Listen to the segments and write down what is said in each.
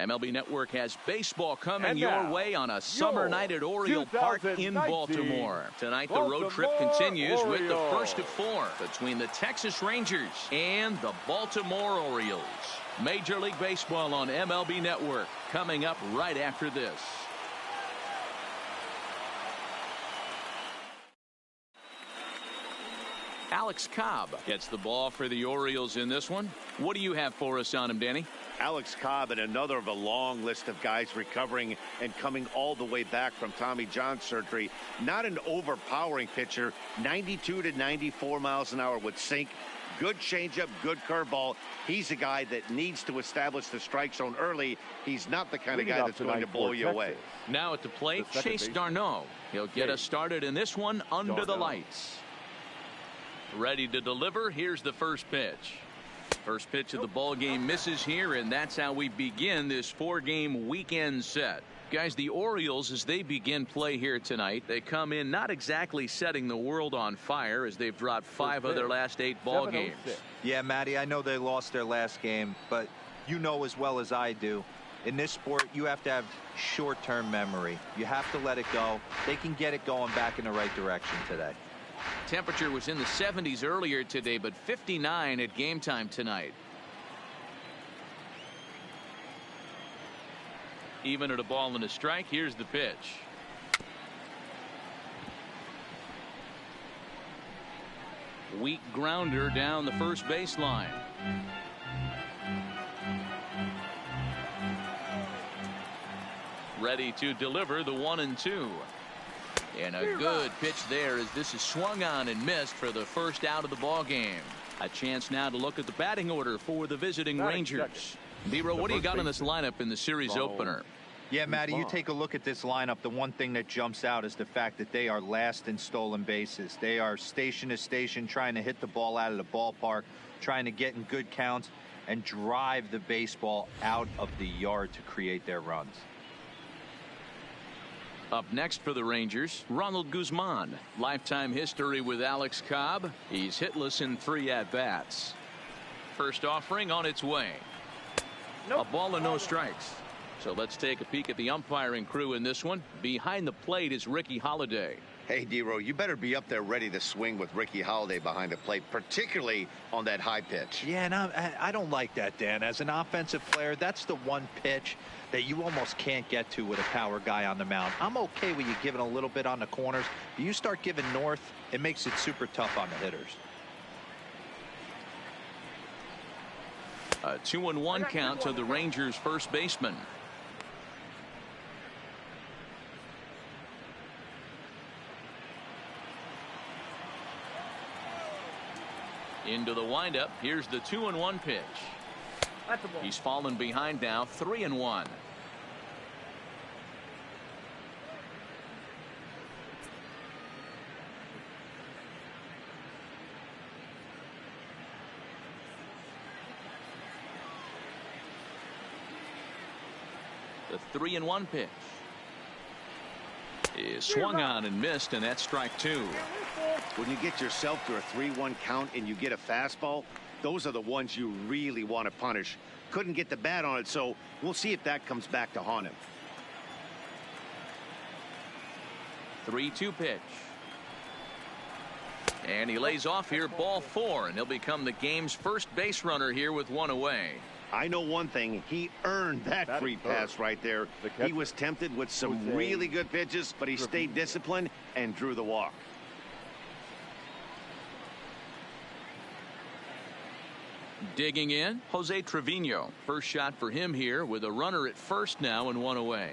MLB Network has baseball coming your way on a summer night at Oriole Park in Baltimore. Tonight, the road trip continues with the first of 4 between the Texas Rangers and the Baltimore Orioles. Major League Baseball on MLB Network coming up right after this. Alex Cobb gets the ball for the Orioles in this one. What do you have for us on him, Danny? Alex Cobb and another of a long list of guys recovering and coming all the way back from Tommy John surgery. Not an overpowering pitcher. 92 to 94 miles an hour with sink. Good changeup, good curveball. He's a guy that needs to establish the strike zone early. He's not the kind of guy that's going to blow you away. Now at the plate, Chase Darno. He'll get us started in this one under the lights. Ready to deliver. Here's the first pitch. First pitch of the ball game misses here, and that's how we begin this 4-game weekend set. Guys, the Orioles, as they begin play here tonight, they come in not exactly setting the world on fire as they've dropped 5 of their last 8 ball games. Yeah, Matty, I know they lost their last game, but you know as well as I do, in this sport, you have to have short-term memory. You have to let it go. They can get it going back in the right direction today. Temperature was in the 70s earlier today, but 59 at game time tonight. Even at a ball and a strike, here's the pitch. Weak grounder down the first baseline. Ready to deliver the 1-2. And a good pitch there as this is swung on and missed for the first out of the ball game. A chance now to look at the batting order for the visiting Rangers. Dero, what do you got in this lineup in the series opener? Yeah, Matty, you take a look at this lineup. The one thing that jumps out is the fact that they are last in stolen bases. They are station to station trying to hit the ball out of the ballpark, trying to get in good counts and drive the baseball out of the yard to create their runs. Up next for the Rangers, Ronald Guzman. Lifetime history with Alex Cobb. He's hitless in 3 at-bats. First offering on its way. A ball and no strikes. So let's take a peek at the umpiring crew in this one. Behind the plate is Ricky Holiday. Hey, Dero, you better be up there ready to swing with Ricky Holiday behind the plate, particularly on that high pitch. Yeah, and I don't like that, Dan. As an offensive player, that's the one pitch that you almost can't get to with a power guy on the mound. I'm okay with you giving a little bit on the corners, but you start giving north, it makes it super tough on the hitters. A 2-1 count to the Rangers' first baseman. Into the windup. Here's the 2-1 pitch. He's fallen behind now, 3-1. The 3-1 pitch is swung on and missed, and that's strike 2. When you get yourself to a 3-1 count and you get a fastball, those are the ones you really want to punish. Couldn't get the bat on it, so we'll see if that comes back to haunt him. 3-2 pitch. And he lays off here, ball 4, and he'll become the game's first base runner here with 1 away. I know one thing, he earned that free pass right there. He was tempted with some really good pitches, but he stayed disciplined and drew the walk. Digging in, Jose Trevino. First shot for him here with a runner at first now and 1 away.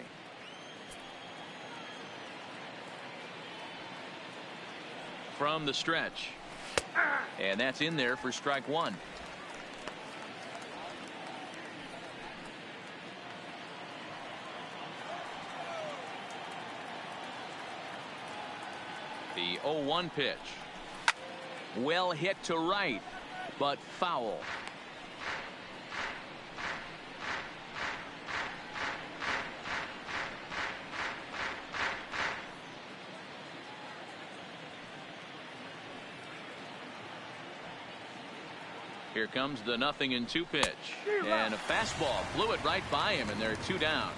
From the stretch. And that's in there for strike 1. The 0-1 pitch. Well hit to right, but foul. Here comes the 0-2 pitch. And a fastball blew it right by him, and they're 2 down.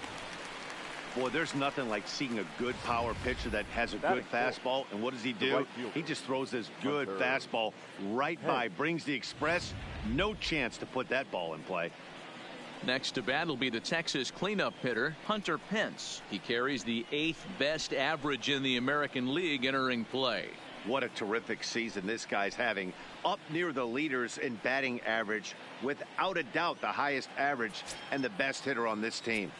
Boy, there's nothing like seeing a good power pitcher that has a good fastball. And what does he do? He just throws this good fastball right by, brings the express. No chance to put that ball in play. Next to bat will be the Texas cleanup hitter, Hunter Pence. He carries the 8th best average in the American League entering play. What a terrific season this guy's having. Up near the leaders in batting average, without a doubt the highest average and the best hitter on this team.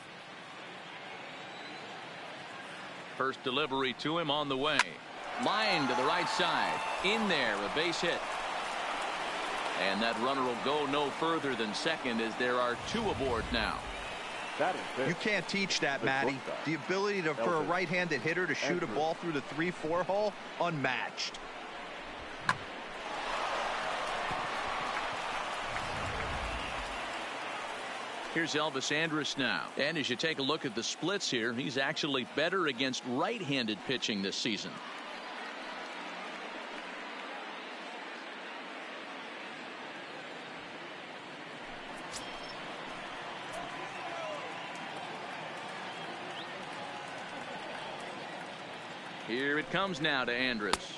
First delivery to him on the way. Line to the right side. In there, a base hit. And that runner will go no further than second as there are 2 aboard now. You can't teach that, Matty. The ability for a right-handed hitter to shoot a ball through the 3-4 hole, unmatched. Here's Elvis Andrus now. And as you take a look at the splits here, he's actually better against right-handed pitching this season. Here it comes now to Andrus.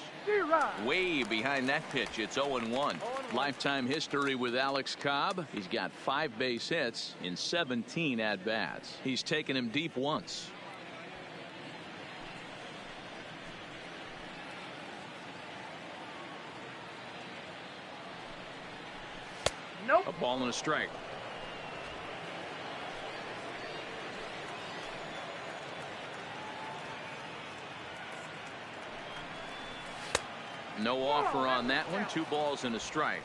Way behind that pitch. It's 0-1. Lifetime history with Alex Cobb. He's got 5 base hits in 17 at-bats. He's taken him deep once. Nope. A ball and a strike. No offer on that one. 2 balls and a strike.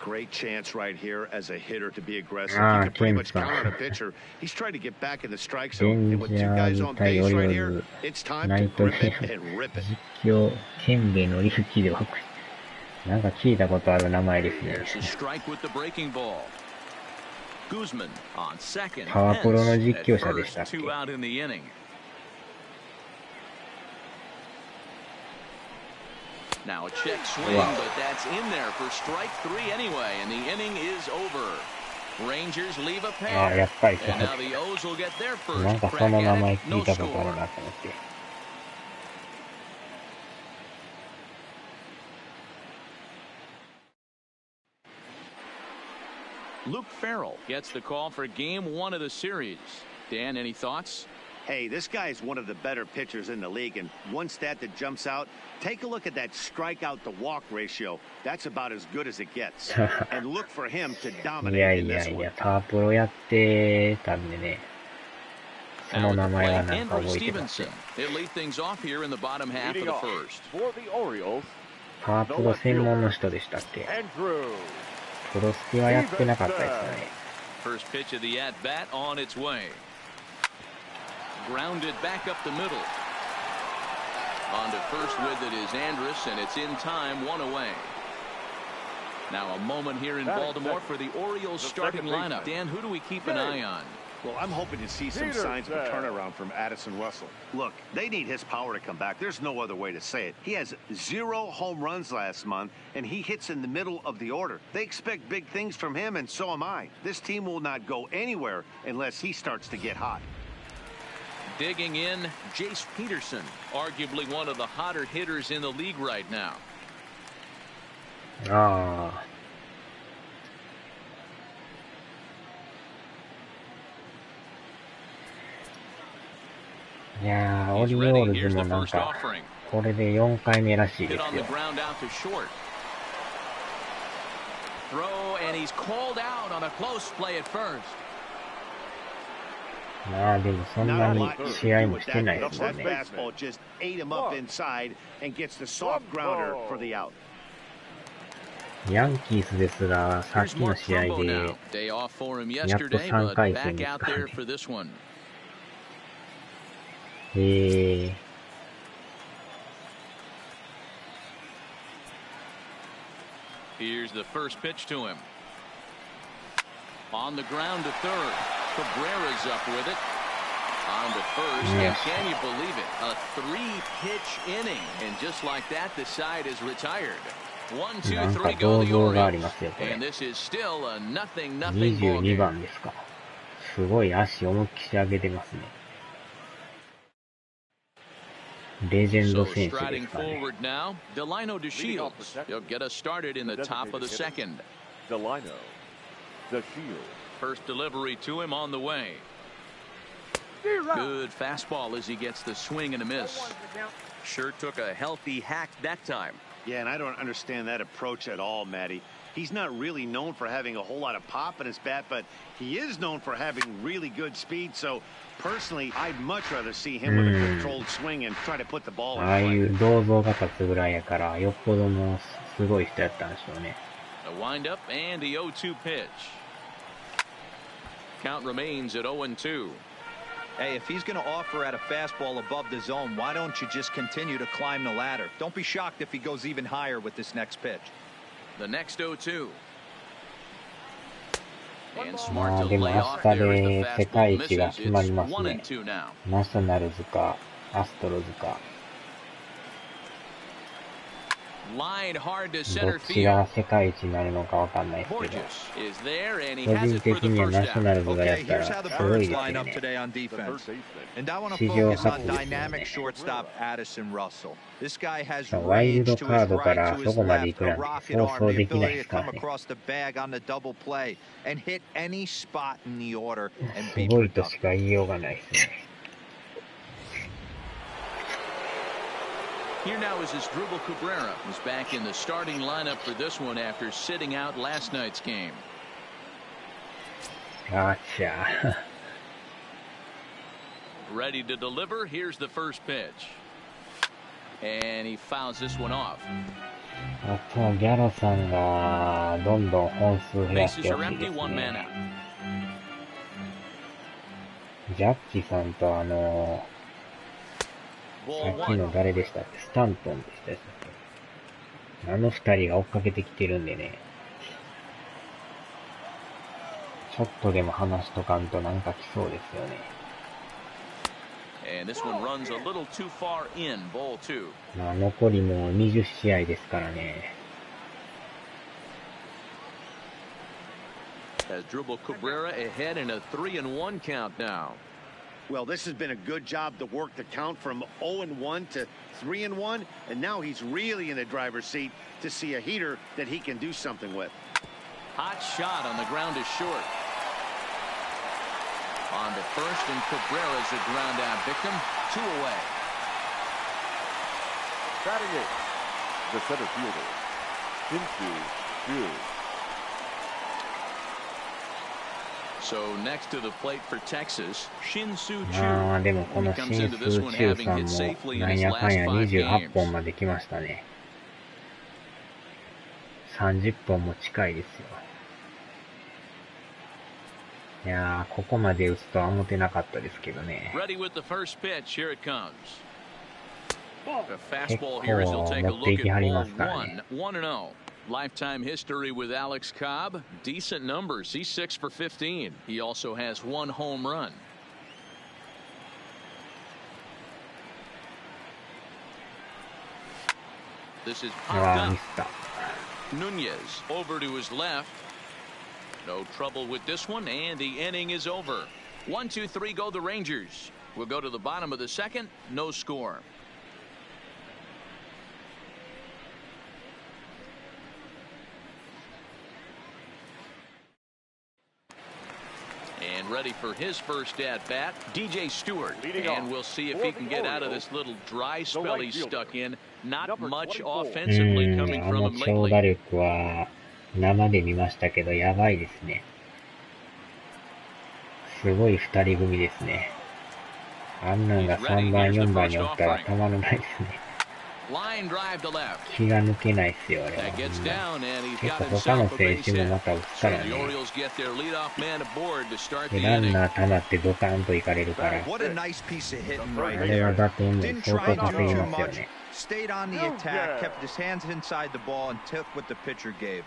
Great chance right here as a hitter to be aggressive. You can pretty much count on a pitcher. He's trying to get back in the strike zone. And with 2 guys on base right here, it's time to grip it and rip it. 実況剣兵のリフキではなんか聞いたことある名前ですね。パワープロの実況者でしたっけ。Now a check swing, but that's in there for strike 3 anyway, and the inning is over. Rangers leave a pair, and now the O's will get their first crack at it. No score. Luke Farrell gets the call for game 1 of the series. Dan, any thoughts? Hey, this guy is one of the better pitchers in the league, and one stat that jumps out, take a look at that strikeout to walk ratio. That's about as good as it gets. And look for him to dominate in this one. いや、パワープロやってたんでね。その名前はなんか覚えてます。パワープロ専門の人でしたっけ。プロスピはやってなかったですね。First pitch of the at bat on its way. Grounded back up the middle. On to first with it is Andrus, and it's in time, 1 away. Now a moment here in Baltimore for the Orioles starting lineup. Dan, who do we keep an eye on? Well, I'm hoping to see some signs of a turnaround from Addison Russell. Look, they need his power to come back. There's no other way to say it. He has 0 home runs last month, and he hits in the middle of the order. They expect big things from him, and so am I. This team will not go anywhere unless he starts to get hot. Digging in, Jace Peterson, arguably one of the hotter hitters in the league right now. Yeah, オリオールズもなんかこれで4回目らしいですよ。まあでもそんなに試合もしてないですよね。ヤンキースですが、さっきの試合でやっと3回戦ですからね。Here's the first pitch to him. On the ground to third. Cabrera's up with it. On to first. And can you believe it? A 3-pitch inning. And just like that, the side is retired. なんか銅像がありますよ、これ。22番ですか。すごい足思いっきり上げてますね。レジェンド選手ですかね。First delivery to him on the way. Good fastball as he gets the swing and a miss. Sure took a healthy hack that time. Yeah, and I don't understand that approach at all, Matty. He's not really known for having a whole lot of pop in his bat, but he is known for having really good speed. So, personally, I'd much rather see him with a controlled swing and try to put the ball in play. ああいう銅像が立つぐらいやから、よっぽどのすごい人やったんでしょうね。A windup and the 0-2 pitch. Count remains at 0-2. Hey, if he's going to offer at a fastball above the zone, why don't you just continue to climb the ladder? Don't be shocked if he goes even higher with this next pitch. The next 0-2. And ま smart あ to でも lay 明 off 日 there as で the 世界 fastball 一が misses. 決まり It's ますね。 1-2 now. ナショナルズかアストロズか。Line hard to ど center っちが field. 世界一になるのかわかんないですけど、 Borges is there and he 個 has 人 it for 的 the には first ナショ out. ナルズがや Okay, った here's ら how the すごい Birds です line よ up ね。 today on defense. And I want to 史上 focus 初 on ですよ dynamic ね。 shortstop Addison Russell. This guy has ワイル range ド to カ his ードか right, ら to そ his こまで left, 行く a なんて rocket 想 arm, 像 the できない ability で to すから come ね。 across the bag on the double play and hit any spot in the order and す be ごいとし productive. か言いようがないですね。Here now is Asdrubal Cabrera, who's back in the starting lineup for this one after sitting out last night's game. あっちゃ。 Ready to deliver. Here's the first pitch. And he fouls this one off. あとはギャロさんがどんどん本数増やし Bases て are ほしいで empty, す one man ね。 out. ジャッジさんとさ Ball っきの one. 誰でしたっけ、スタントンでしたっけ。あの二人が追っかけてきてるんでね。ちょっとでも話しとかんとなんか来そうですよね。And this one runs a little too far in. Ball two. まあ残りもう20試合ですからね。Asdrubal Cabrera ahead in a 3-1 count now. Well, this has been a good job to work the count from 0-1 to 3-1, and now he's really in the driver's seat to see a heater that he can do something with. Hot shot on the ground is short. On to first, and Cabrera's a ground out victim. 2 away. Batting eighth, the center fielder, Shin-Soo Choo. So next to the plate for Texas, Shin-Soo まあでも Choo. この He シ comes ン into ス this ー one チュー having さん hit も safely in なん his やかん last や 5 28 本 games. まで来ましたね。30本も近いですよ。いやー、ここまで打つとは思ってなかったですけどね。 Ready with the first pitch. Here it comes. The 結 fastball 構 here as he'll take a 持ってい look きは at り ball ますからね。 one. 1-0. Lifetime history with Alex Cobb. Decent numbers. He's 6 for 15. He also has 1 home run. This is うわ popped ー、ミ up. スった。 Nunez over to his left. No trouble with this one, and the inning is over. 1-2-3 go the Rangers. We'll go to the bottom of the second. No score. And ready for his first at bat, DJ Stewart. And we'll see if he can get out of this little dry spell he's stuck in. Not much う offensively ー coming ん、あ from の him 長打 lately. 力は生で見ましたけど、やばいですね。すごい二人組ですね。あんなんが3番、4番におったらたまらないですね。 Line drive to left. 気が抜けないっすよ、あれは。 That gets down, and he's 結 got 構他の himself a 選 base 手も hit. また打つ So から the ね。 Orioles get their leadoff man aboard to start で the ラン inning. ナー溜まってドカーンと行かれるから、 What a nice piece of hitting あ right れは there. 打点も Didn't 相 try 当 to 稼ぎ do too ますよ much. ね。 Stayed on the attack, kept his hands inside the ball, and took what the pitcher gave him.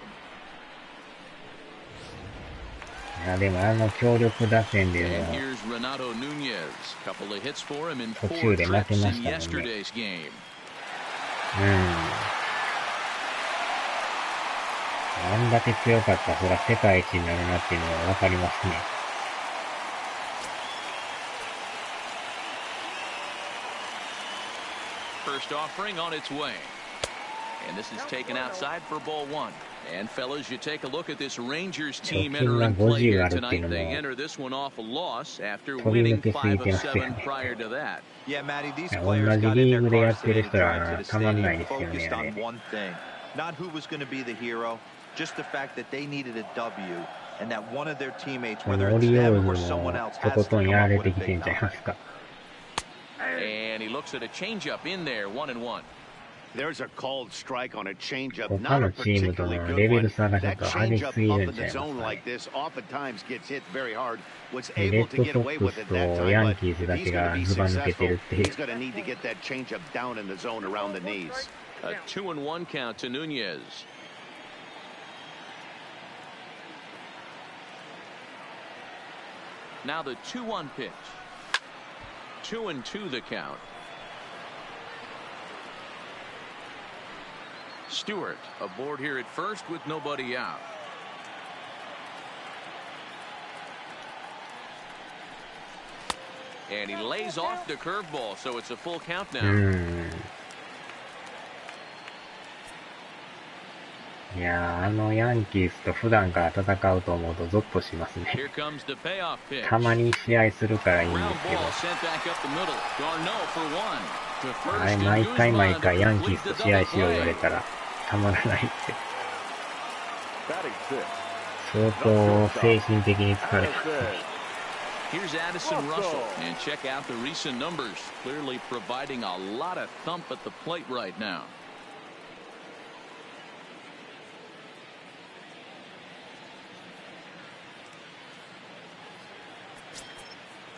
いやでもあの強力打線で And も here's Renato Nunez. Couple of hits for him in 途 4中で負け trips ま in したもんね。 yesterday's game. んだけ強かったら、そりゃ世界一になるなっていうのがわかりますね。First offering on its way. And this is taken outside for ball one. And fellas, you take a look at this Rangers team entering play here tonight. They enter this one off a loss after winning 5 of 7 prior to that. Yeah, Matty, these players got in their cars today to drive to the stadium focused on one thing. Not who was going to be the hero, just the fact that they needed a W and that one of their teammates, whether it's them or someone else, has to come up with a big number. And he looks at a changeup in there, 1-1. There's a called strike on a changeup, 他 not の a チームと particularly の good レベ one. ル差がちょっ That と激し changeup すぎ up る in んちゃ the います zone か like ね。 this oftentimes gets hit very hard. Was レ able ッ to ド get ソ away ック with ス it と that ヤ time, ンキース but だ if け he's が going to be ずば抜けて successful, るっていう he's。going to need to get that changeup down in the zone around the knees. A 2-1 count to Nunez. Now the 2-1 pitch. 2-2 the count. Stewart aboard here at first with nobody out. And he lays off the curveball, so it's a full count now. いやー、ヤンキースと普段から戦うと思うとゾッとしますね。 Here comes the payoff pitch. たまに試合するからいいんです Ground けど、 ball sent back up the middle. Darno for one. To あ first れ and 毎回 Guzman to ヤンキー complete ス the と試合 double しよう言われ play. たらたまらないって。 Batting six. 相当精神的に疲れますね。 Here's Addison Russell, and check out the recent numbers. Clearly providing a lot of thump at the plate right now.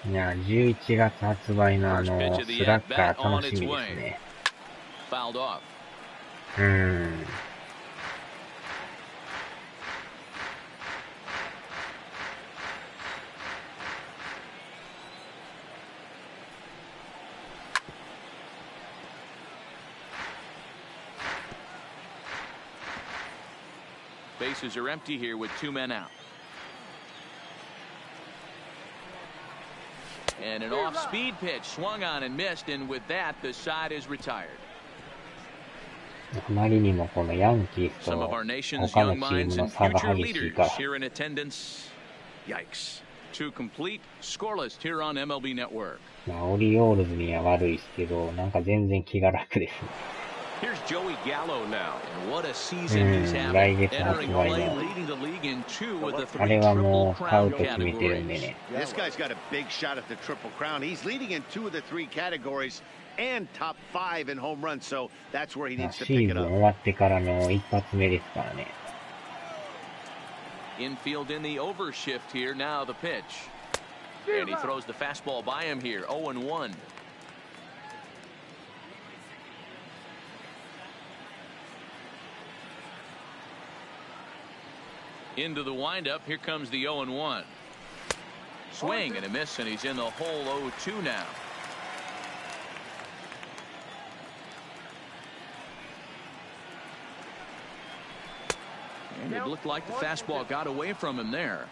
いや、11月発売のスラッガー楽しみですね。Fouled off. 'Bases are empty here with 2 men out. And an off-speed pitch swung on and missed, and with that, the side is retired. あまりにもこのヤンキースと Some of our nation's 他の young チー minds ムの and 差が future 激しいか leaders ら。 here in attendance. Yikes. To complete, scoreless here on MLB Network. まあ、オリオールズには悪いですけど、なんか全然気が楽ですね。Here's Joey Gallo now, and what a season he's having. 来月発 Entering 売 play, の leading the league in 2 of the あれ 3はも triple う買う crown と決めてるんで categories. ね。 This guy's got a big shot at the triple crown. He's leading in 2 of the 3 categories and top 5 in home runs, so that's where he まあ needs to シ pick ー it ズン up. 終わってからの一発目ですからね。 Infield in the overshift here. Now the pitch. And he throws the fastball by him here. 0-1. Into the windup. Here comes the 0-1. Swing and a miss, and he's in the hole 0-2 now. And it looked like the fastball got away from him there.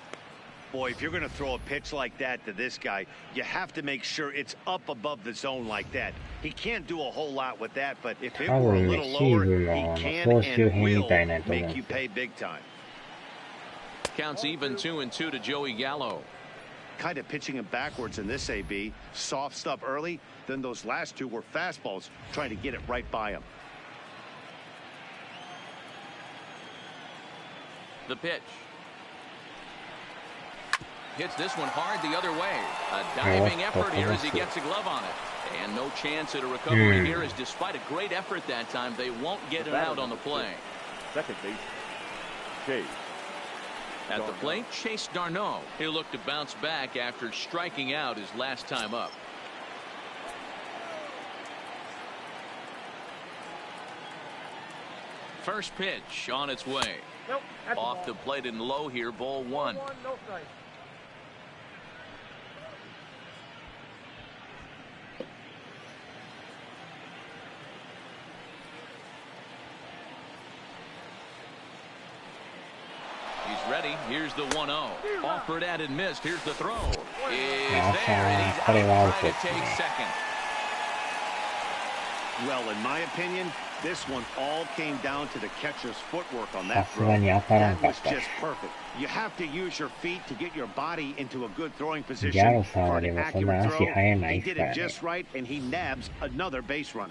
Boy, if you're going to throw a pitch like that to this guy, you have to make sure it's up above the zone like that. He can't do a whole lot with that, but if it were a little lower, he can and will make you pay big time. Counts even 2-2 to Joey Gallo. Kind of pitching him backwards in this AB. Soft stuff early, then those last 2 were fastballs, trying to get it right by him. The pitch. Hits this one hard the other way. A diving effort here as he gets a glove on it. And no chance at a recovery here, as despite a great effort that time, they won't get it out on the play. Second base. Chase. At the plate, Chase Darno. He'll look to bounce back after striking out his last time up. First pitch on its way. Nope, Off the plate and low here, ball 1. No strike. ready. Here's the 1-0. Offered at and missed. Here's the throw. Is there, and he's out trying to take second. Well, in my opinion, this one all came down to the catcher's footwork on that throw. さすがに当たらん That かっ was た。 just perfect. You have to use your feet to get your body into a good throwing ギャ position ロさん for は an でもそんな accurate 足 throw. 速な He いです did から it ね。 just right, and he nabs another base runner.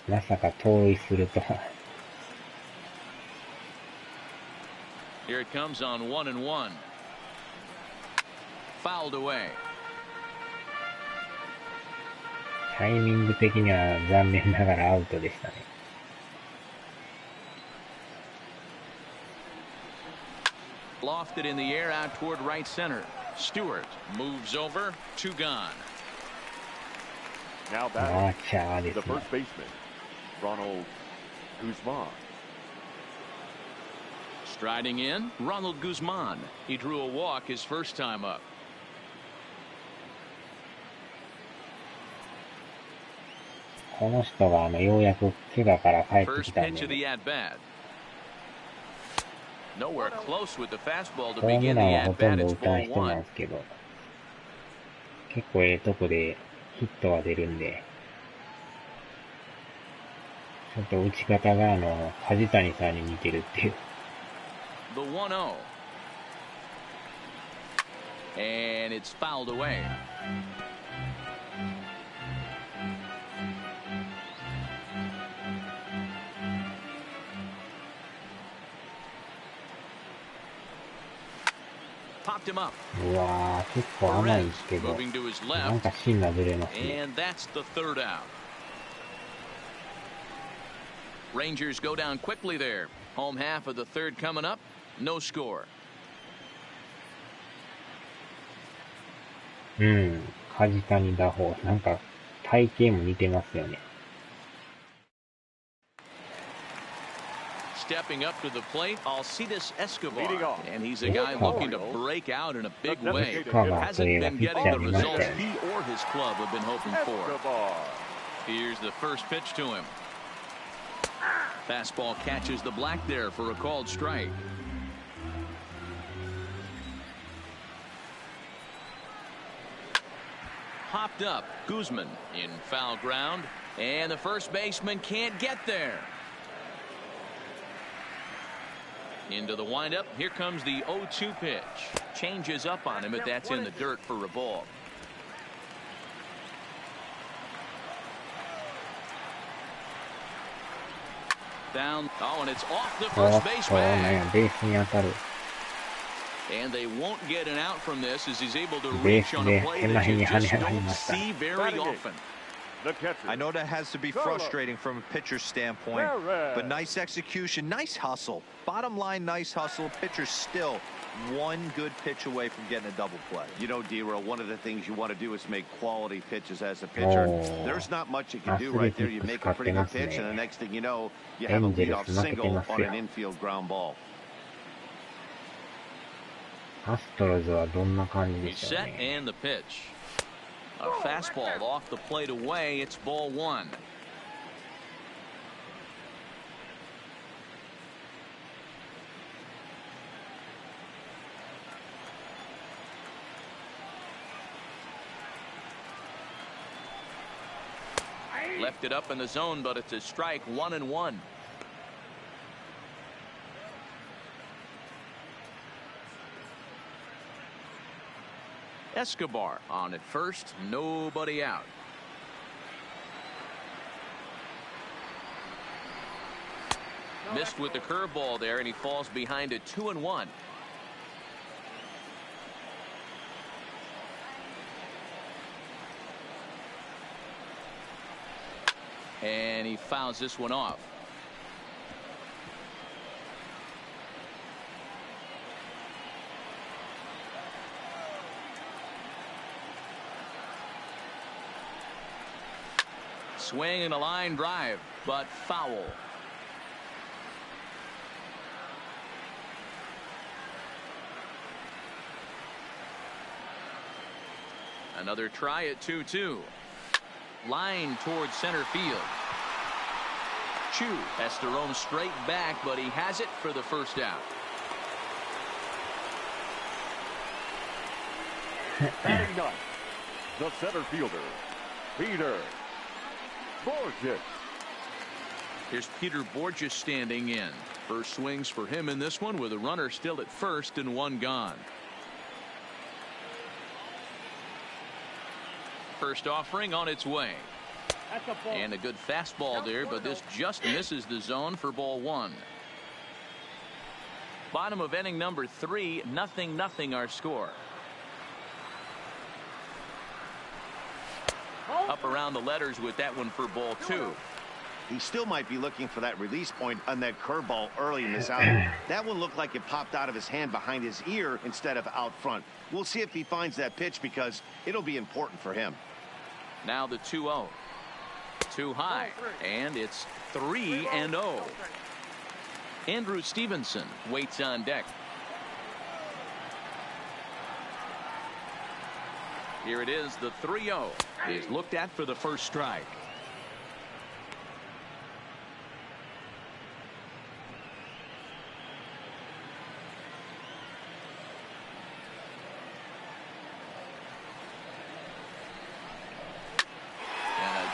まさか盗塁するとは。Here it comes on 1-1. Fouled away. タイミング的には残念ながらアウトでしたね。Lofted in the air out toward right center. Stewart moves over. 2 gone. Now マ batting ーチャーで the すね。 first baseman, Ronald Guzman. Striding in, Ronald Guzman. He drew a walk his first time up. この人がようやく怪我から帰ってき First たん pitch of で、 the at bat. Nowhere close with the fastball to ホーム begin ラ the ンはほ at とん bat. ど It's 打たん ball 人なん 1. ですけど、結構とこでヒットは出るんで、ちょっと打ち方が梶谷さんに似てるっていう。The 1-0. And it's fouled away. Popped him up. うわー、結構甘いん Perez ですけど、 moving to his なん left. か芯がずれますね。 And that's the third out. Rangers go down quickly there. Home half of the third coming up. No score. うん、梶谷打法、なんか体型も似てますよね。Stepping up to the plate, Alcides Leading Escobar. off. And he's a guy looking to break out in a big way. Escobar Hasn't been getting the results Escobar. he or his club have been hoping for. Escobar. Here's the first pitch to him. Fastball catches the black there for a called strike. Hopped up, Guzman in foul ground, and the first baseman can't get there. Into the windup, here comes the 0-2 pitch. Changes up on him, but that's in the dirt for a ball. Down, oh, and it's off the おっ first base と、な bag. んやベースに当たる。 And they won't get an out from this as he's able to ベー reach ス on で a play 手 that 前 you に跳ね just 上がり don't ました。 see very Batting in. often. The catcher. I know that has to be frustrating from a pitcher's standpoint, but nice execution, nice hustle. Bottom line, nice hustle. Pitcher's still one good pitch away from getting a double play. You know, D-Row, one of the things you want to do is make quality pitches as a pitcher. Oh. There's not much you can do right there. You make a pretty good pitch, and the next thing you know, you have a leadoff single on an infield ground ball. アストロズはどんな感じで He's しょう set ね。 and the pitch. A fastball off the plate away. It's ball 1. Left it up in the zone, but it's a strike. 1-1. Escobar on at first, nobody out. Missed with the curveball there, and he falls behind it 2-1. And he fouls this one off. Swing and a line drive, but foul. Another try at 2-2. Line towards center field. Chu has to roam straight back, but he has it for the first out. Batting ninth, the center fielder, Peter Borges. Here's Peter Borges standing in. First swings for him in this one with a runner still at first and one gone. First offering on its way. And a good fastball there, but this just misses the zone for ball one. Bottom of inning number 3, 0-0 our score. Up around the letters with that one for ball 2. He still might be looking for that release point on that curveball early in this outing. That one looked like it popped out of his hand behind his ear instead of out front. We'll see if he finds that pitch because it'll be important for him. Now the 2-0. Too high, and it's 3-0. Andrew Stevenson waits on deck. Here it is, the 3-0 is looked at for the first strike.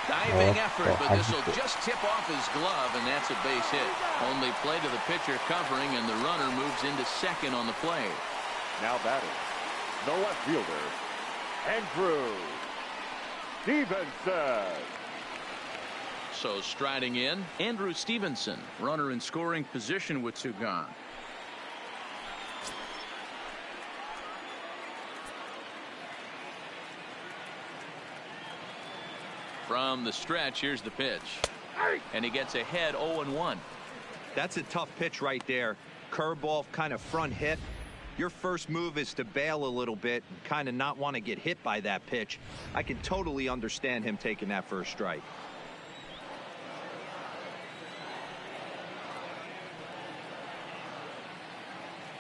Diving effort, but this will just tip off his glove, and that's a base hit. Only play to the pitcher covering, and the runner moves into second on the play. Now batting, the left fielder, Andrew Stevenson. So striding in, Andrew Stevenson, runner in scoring position with 2 gone. From the stretch, here's the pitch. And he gets ahead 0-1. That's a tough pitch right there. Curveball, kind of front hit. Your first move is to bail a little bit and kind of not want to get hit by that pitch. I can totally understand him taking that first strike.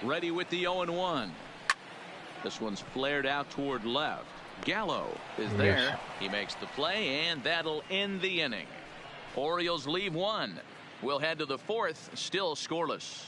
Ready with the 0-1. This one's flared out toward left. Gallo is there. Yes. He makes the play, and that'll end the inning. Orioles leave 1. We'll head to the 4th, still scoreless.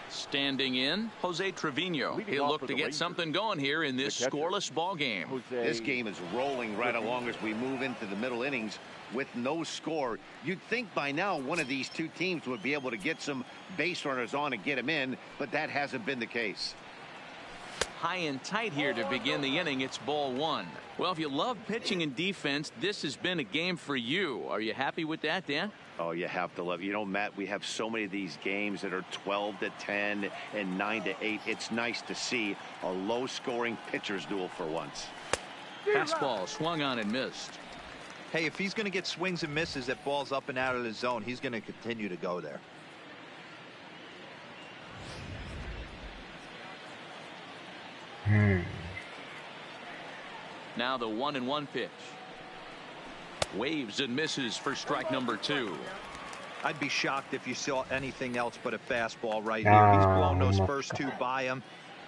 Standing in, Jose Trevino. He'll look to get something going here in this scoreless ball game. This game is rolling right along as we move into the middle innings with no score. You'd think by now one of these two teams would be able to get some base runners on and get them in, but that hasn't been the case. High and tight here to begin the inning. It's ball 1. Well, if you love pitching and defense, this has been a game for you. Are you happy with that, Dan? Oh, you have to love it. You know, Matt, we have so many of these games that are 12-10 and 9-8. It's nice to see a low-scoring pitcher's duel for once. Fastball swung on and missed. Hey, if he's going to get swings and misses at balls up and out of the zone, he's going to continue to go there. Now the 1-1 pitch. Waves and misses for strike number 2. I'd be shocked if you saw anything else but a fastball right here. He's blown those first 2 by him.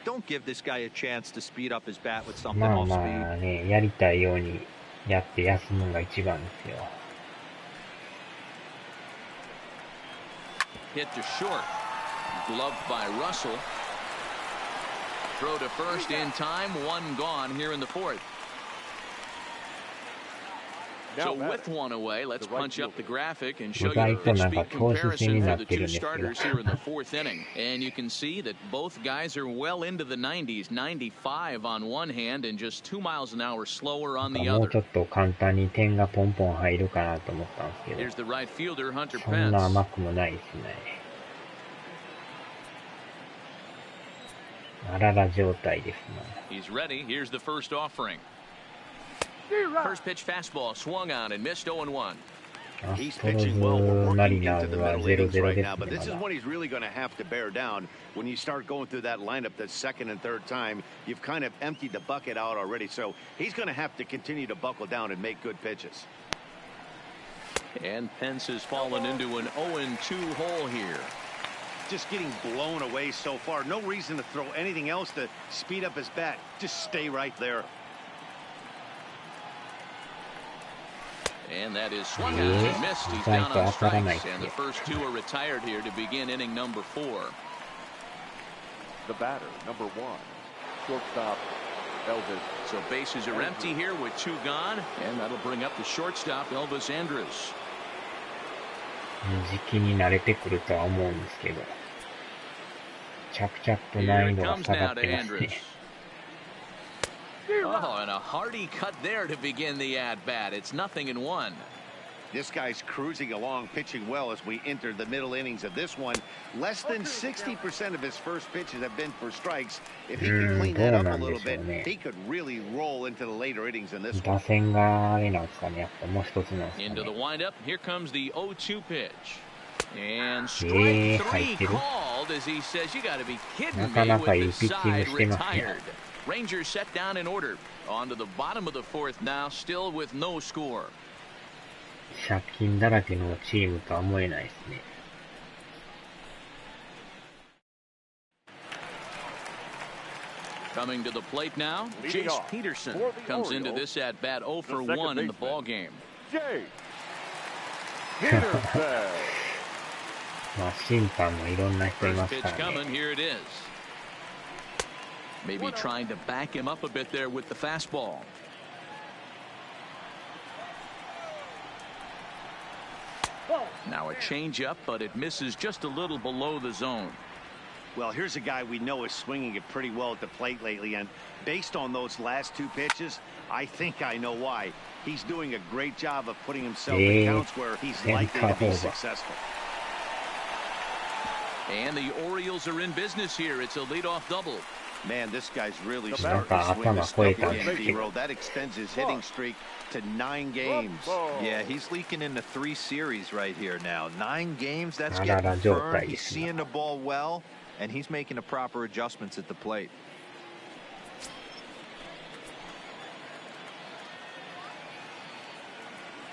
Don't give this guy a chance to speed up his bat with something off speed. まあね、やりたいようにやって休むのが一番ですよ。Hit to short. Gloved by Russell. Throw to first in time. 1 gone here in the 4th. So with 1 away, let's punch up the graphic and show you the pitch speed comparison for the 2 starters here in the 4th inning. And you can see that both guys are well into the 90s, 95 on one hand and just 2 miles an hour slower on the もう other. ちょっと簡単に点がポンポン入るかなと思ったんですけど、 Here's the right fielder, Hunter そんな Pence. 甘くもないですね。あらら状態ですね。 He's ready. Here's the first offering. First pitch fastball swung on and missed 0-1. ア He's ストロ pitching ズ well. We're マリ working ナー into ズ the は middle 0-0 innings right で now, す but ね、 this is まだ。 when he's really going to have to bear down. When you start going through that lineup, that second and third time, you've kind of emptied the bucket out already. So he's going to have to continue to buckle down and make good pitches. And Pence has fallen into an 0-2 hole here. Just getting blown away so far. No reason to throw anything else to speed up his bat. Just stay right there. And that is swung out and missed. He's down on strikes, and the first two are retired here to begin inning number 4. The batter, number 1, shortstop Elvis. So bases are empty here with 2 gone, and that'll bring up the shortstop Elvis Andrus. 時期に慣れてくるとは思うんですけど、着々と難易度が下がってますね。Oh, and a hearty cut there to begin the at-bat. It's 0-1. This guy's cruising along, pitching well as we enter the middle innings of this one. Less than 60% of his first pitches have been for strikes. If he can clean that up a little bit, he could really roll into the later innings in this one. 打線があれなんですかね、やっぱもう一つなんですかね。 Into the windup, here comes the 0-2 pitch. And strike 3 called as he says, you got to be kidding me with the side retired. Rangers set down in order. On to the bottom of the 4th now, still with no score. 借金だらけのチームとは思えないですね。Coming to the plate now, Chase Peterson comes into this at bat 0 for 1 in the ball game. Peterson. まあ審判もいろんな人います First か pitch ら coming, ね。 here it is. Maybe trying to back him up a bit there with the fastball. Now a changeup, but it misses just a little below the zone. Well, here's a guy we know is swinging it pretty well at the plate lately, and based on those last 2 pitches, I think I know why. He's doing a great job of putting himself in counts where he's likely to be successful. And the Orioles are in business here. It's a leadoff double. Man, this guy's really starting to swing the stuff again, D-Roll. That extends his hitting streak to 9 games. Yeah, he's leaking into 3 series right here now. 9 games, that's getting burned. He's seeing the ball well, and he's making the proper adjustments at the plate.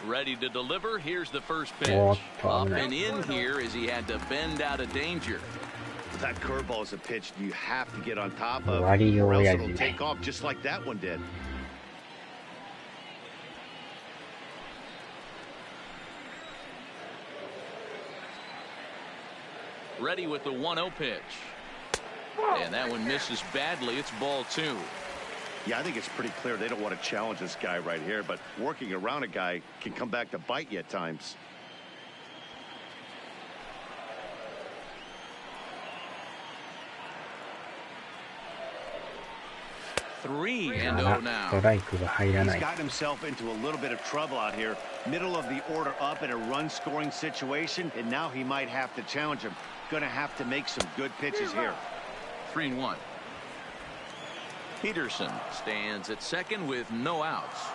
Ready to deliver. Here's the first pitch. Up and in here as he had to bend out of danger. That curveball is a pitch you have to get on top of, or else it'll take off just like that one did. Ready with the 1-0 pitch. And that one misses badly. It's ball 2. Yeah, I think it's pretty clear they don't want to challenge this guy right here, but working around a guy can come back to bite you at times. 3-0 now. ストライクが入らない。 He's got himself into a little bit of trouble out here. Middle of the order up in a run-scoring situation, and now he might have to challenge him. Going to have to make some good pitches here. 3-1. Peterson stands at second with no outs.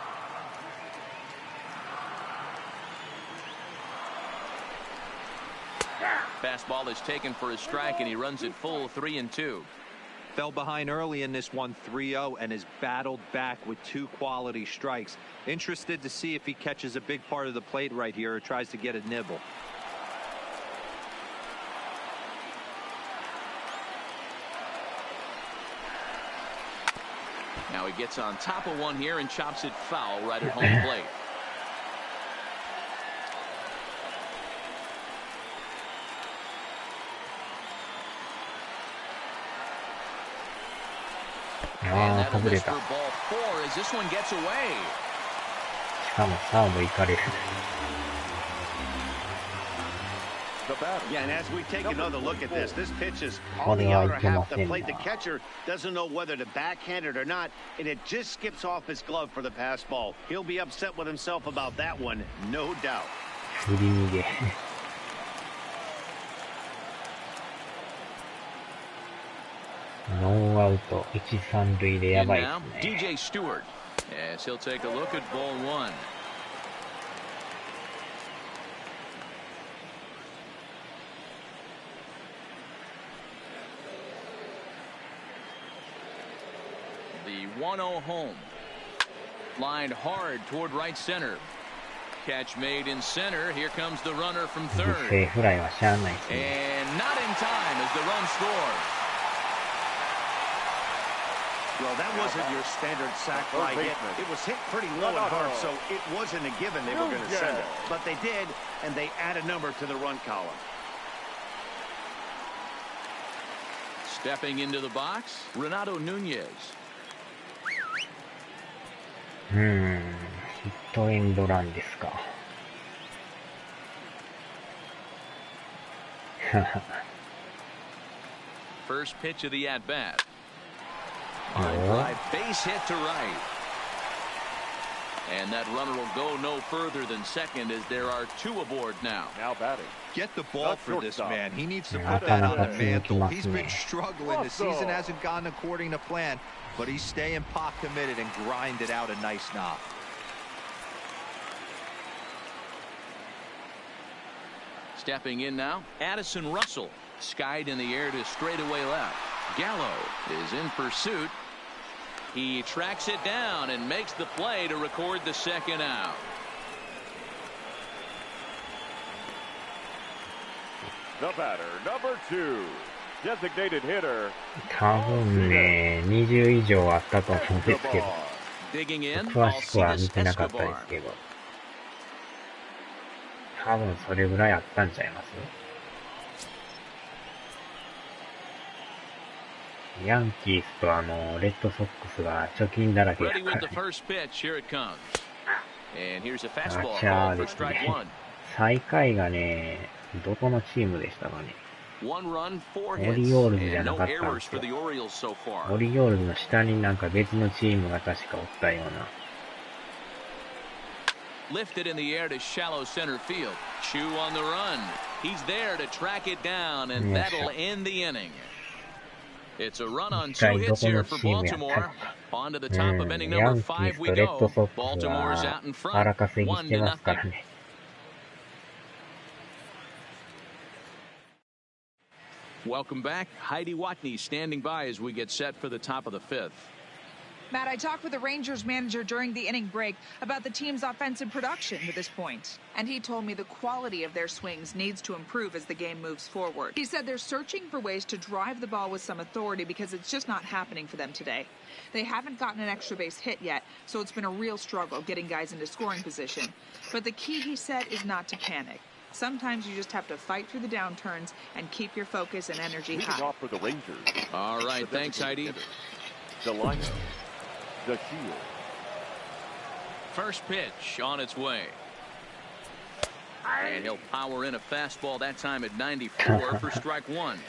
Fastball is taken for a strike, and he runs it full 3-2. Fell behind early in this one 3-0 and has battled back with 2 quality strikes. Interested to see if he catches a big part of the plate right here or tries to get a nibble. Now he gets on top of one here and chops it foul right at home plate. And that'll miss for ball 4 as this one gets away. しかもサード行かれる。 Yeah, and as we take another look at this, this pitch is on the outer half of the plate. The catcher doesn't know whether to backhand it or not, and it just skips off his glove for the pass ball. He'll be upset with himself about that one, no doubt. 振り逃げ。ノーアウト1、3塁でやばいですね。 DJ Stewart, as he'll take a look at ball 1. The 1-0 home. Lined hard toward right center. Catch made in center. Here comes the runner from third. 犠牲フライはしゃあないですね。 And not in time as the run scores. Well, that wasn't your standard sac fly hit. It was hit pretty low and hard, so it wasn't a given they were going to send it. But they did, and they add a number to the run column. Stepping into the box, Renato Nunez. ヒットエンドランですか。First pitch of the at-bat. Line drive, base hit to right. And that runner will go no further than second as there are two aboard now. Now batting. Get the ball for this man. He needs to put that on the mantle. He's been struggling. The season hasn't gone according to plan, but he's staying pot committed and grinded out a nice knock. Stepping in now, Addison Russell. Skied in the air to straightaway left. Gallo is in pursuit. He tracks it down and makes the play to record the second out. The batter, number 2, designated hitter. 多分ね、20以上あったと思うんですけど、詳しくは見てなかったですけど、多分それぐらいあったんちゃいます？ヤンキースとレッドソックスが貯金だらけだからね。あちゃーですね。最下位がね、どこのチームでしたかね。オリオールズじゃなかったんですよ。オリオールズの下になんか別のチームが確かおったような。Lifted in the air to shallow center field. Chu on the run. He's there to track it down, and that'll end the inning. It's a run on 2 hits here for Baltimore. On to the top of inning number 5 we go. Baltimore's out in front. 1-0. Welcome back. Heidi Watney standing by as we get set for the top of the 5th. Matt, I talked with the Rangers manager during the inning break about the team's offensive production to this point. And he told me the quality of their swings needs to improve as the game moves forward. He said they're searching for ways to drive the ball with some authority because it's just not happening for them today. They haven't gotten an extra base hit yet, so it's been a real struggle getting guys into scoring position. But the key, he said, is not to panic. Sometimes you just have to fight through the downturns and keep your focus and energy high. Off for the Rangers. All right, thanks, Heidi. Delino. The Shield. First pitch on its way. And he'll power in a fastball that time at 94 for strike 1.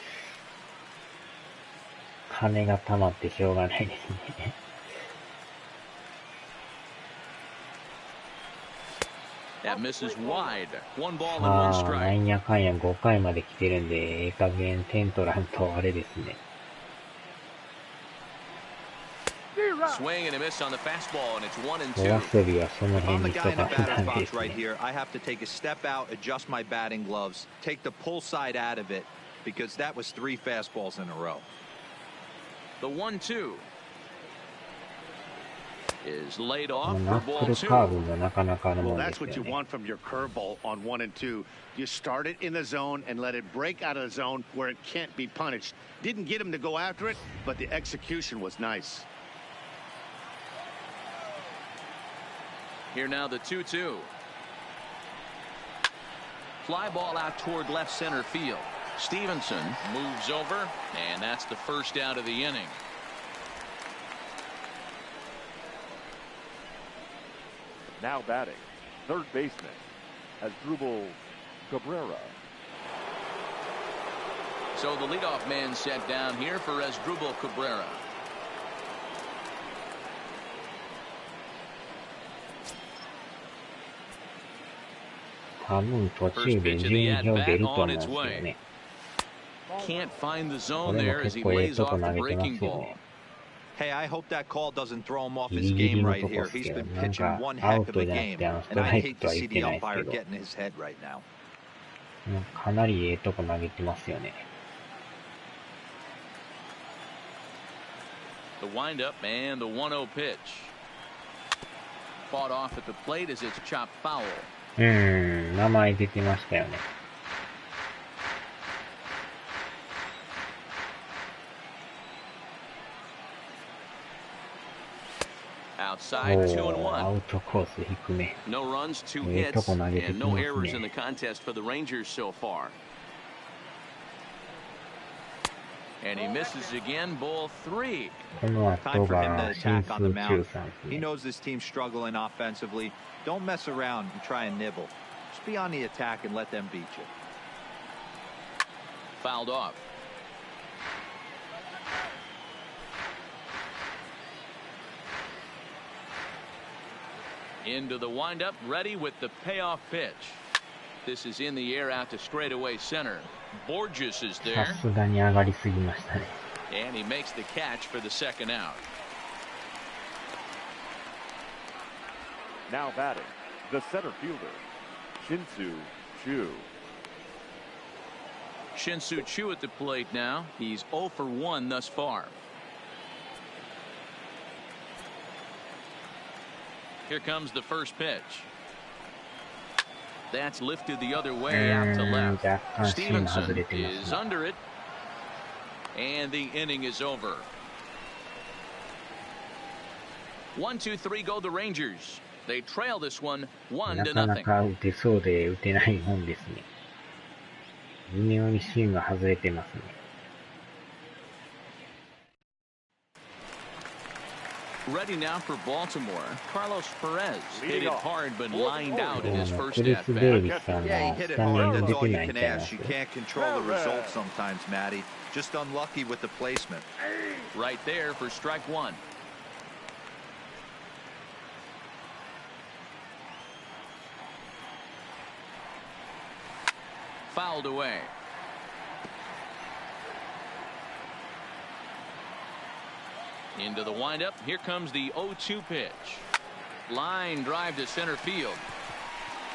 金が溜まってしょうがないですね。That misses wide. 1 ball and 1 strike. なんやかんや5回まで来てるんで、ええ加減点取らんとあれですね。Swing and a miss on the fastball, and it's 1-2. If I'm the guy in the batter's box right here, I have to take a step out, adjust my batting gloves, take the pull side out of it, because that was 3 fastballs in a row. The 1-2 is laid off for ナック ball ル 2. カーブもなかなかのも Well, んで that's すよ what you ね。 want from your curveball on 1 and 2. You start it in the zone and let it break out of the zone where it can't be punished. Didn't get him to go after it, but the execution was nice. Here now the 2-2. Fly ball out toward left center field. Stevenson moves over, and that's the first out of the inning. Now batting, third baseman, Asdrubal Cabrera. So the leadoff man set down here for Asdrubal Cabrera. First pitch of the at-bat on its way. Can't find the zone there as he lays off the breaking ball. Hey, I hope that call doesn't throw him off his game right here. He's been pitching one heck of a game, and I hate to see the umpire get in his head right now. かなりええとこ投げてますよね。The windup and the 1-0 pitch. Fought off at the plate as it's chopped foul. 名前出てましたよね。outside, 2-1. アウトコース低め。 No runs, 2 hits, and no errors in the contest for the Rangers so far. And he misses again, ball 3. この後 Time for him が to 進 attack on the 数 mound. 中さんです He ね。 knows this team's struggling offensively. Don't mess around and try and nibble. Just be on the attack and let them beat you. Fouled off. Into the windup, ready with the payoff pitch. This is in the air out to straightaway center. Borges is さ there, すがに上がりすぎましたね。 and he makes the catch for the second out. Now batting, the center fielder, Shin-Soo Choo. Shin-Soo Choo at the plate now. He's 0 for 1 thus far. Here comes the first pitch. That's lifted the other way out to left. 若干芯外 Stevenson れてます is ね。 under it. And the inning is over. 1-2-3 go the Rangers. They trail this one 1 to なかな nothing. か打てそうで打てないもんですね。微妙に芯が外れてますね。 Ready now for Baltimore. Carlos Perez hit it hard but lined out in his ク first リ at ス・デイビ bat. スさん Yeah, は he hit ス it タメン hard. に That's 出 all て you ないん can ちゃいま ask. す You can't control the results sometimes, Matty. Just unlucky with the placement. Right there for strike 1. Fouled away. Into the windup. Here comes the 0-2 pitch. Line drive to center field.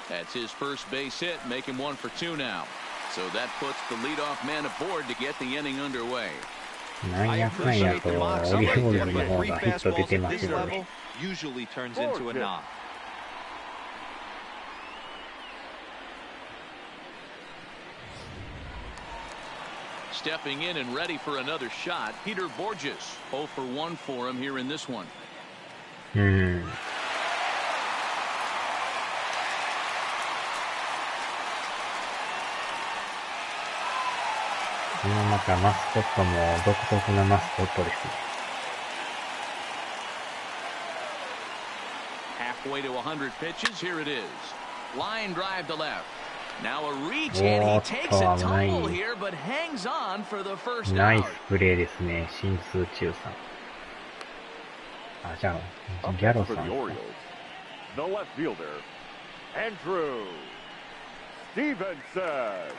That's his first base hit, making 1 for 2 now. So that puts the leadoff man aboard to get the inning underway. なんやかんやとオリオールズの方がヒット出てますよね。 Usually turns into a knock. Stepping in and ready for another shot, Peter Borges. 0 for 1 for him here in this one. このまたマスコットも独特なマスコットですね。 Halfway to 100 pitches. Here it is. Line drive to left. Now a reach and he takes a tumble here, but hangs on for the first ナイ out. スプレーですね、新数中さん。あ、じゃあ、ギャロ For さ the ん。 Orioles, the left fielder, Andrew Stevenson.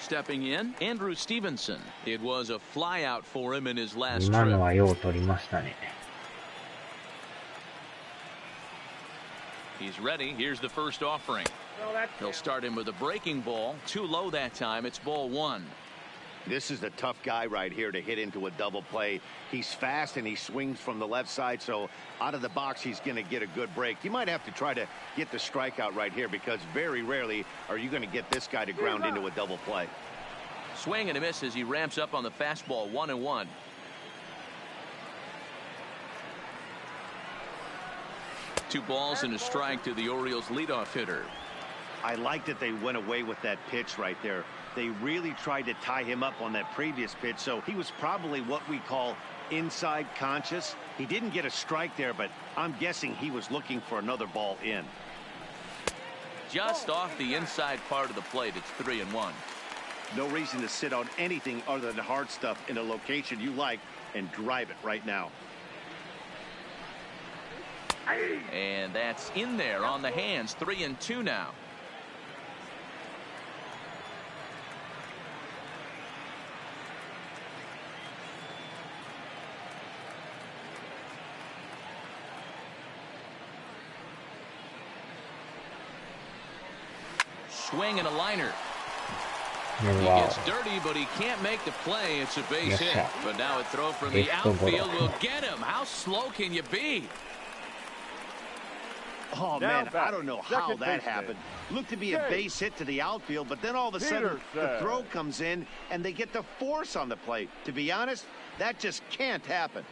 Stepping in, Andrew Stevenson. It was a flyout for him in his last 今の trip. はよう取りましたね。 He's ready. Here's the first offering. He'll start him with a breaking ball. Too low that time. It's ball 1. This is a tough guy right here to hit into a double play. He's fast and he swings from the left side, so out of the box he's going to get a good break. You might have to try to get the strikeout right here because very rarely are you going to get this guy to ground into a double play. Swing and a miss as he ramps up on the fastball. 1-1. Two balls and a strike to the Orioles leadoff hitter. I like that they went away with that pitch right there. They really tried to tie him up on that previous pitch, so he was probably what we call inside conscious. He didn't get a strike there, but I'm guessing he was looking for another ball in. Just off the inside part of the plate. It's 3-1. No reason to sit on anything other than hard stuff in a location you like and drive it right now. And that's in there on the hands. 3-2 now. Swing and a liner. He gets dirty, but he can't make the play. It's a base hit. But now a throw from the outfield will get him. How slow can you be? Oh, man, I don't know how that happened. Looked to be a base hit to the outfield, but then all of a sudden the throw comes in and they get the force on the plate. To be honest, that just can't happen.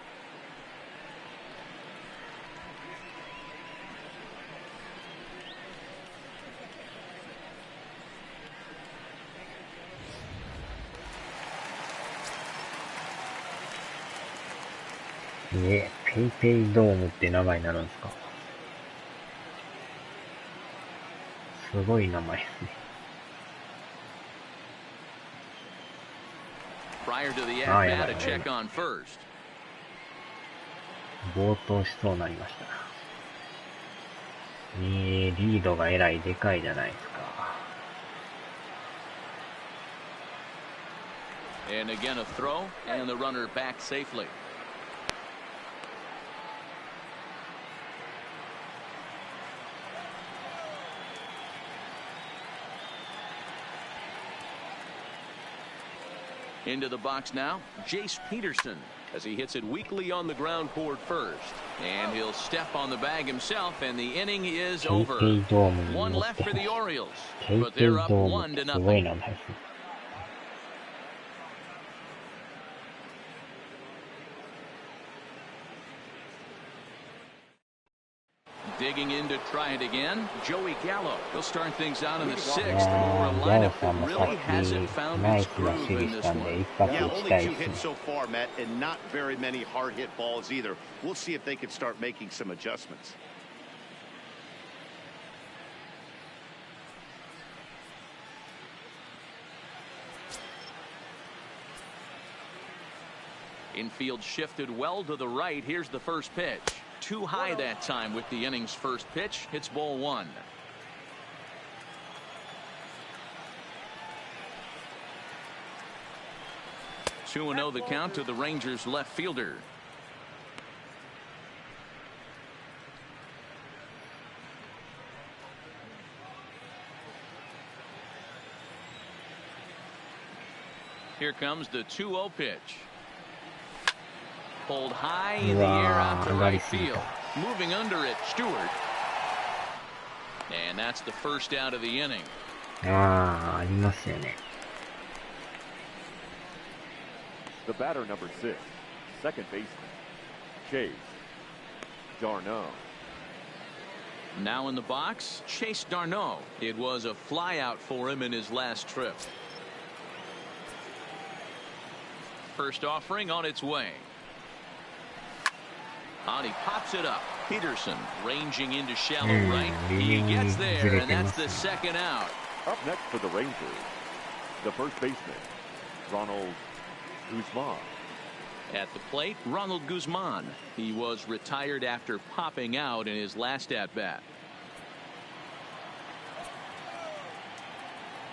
ペイペイドームって名前になるんですか？すごい名前ですね。暴投しそうになりました。リードがえらいでかいじゃないですか。And again a throw and the runner back safely. Into the box now, Jace Peterson, as he hits it weakly on the ground toward first. And he'll step on the bag himself, and the inning is over. One left for the Orioles, but they're up 1-0. Digging in to try it again, Joey Gallo. He'll start things out in the sixth for a lineup that really hasn't found its groove in this one. Yeah, only 2 hits so far, Matt, and not very many hard-hit balls either. We'll see if they can start making some adjustments. Infield shifted well to the right. Here's the first pitch. Too high that time with the inning's first pitch. It's ball 1. Two 2-0 the count to the Rangers left fielder. Here comes the 2-0 pitch. Pulled high in the air out to right field. Moving under it, Stewart. And that's the first out of the inning. ありますよね。The batter number 6, second baseman, Chase Darno. Now in the box, Chase Darno. It was a flyout for him in his last trip. First offering on its way. And he pops it up. Peterson ranging into shallow right. He gets there, and that's the second out. Up next for the Rangers, the first baseman, Ronald Guzman. At the plate, Ronald Guzman. He was retired after popping out in his last at-bat.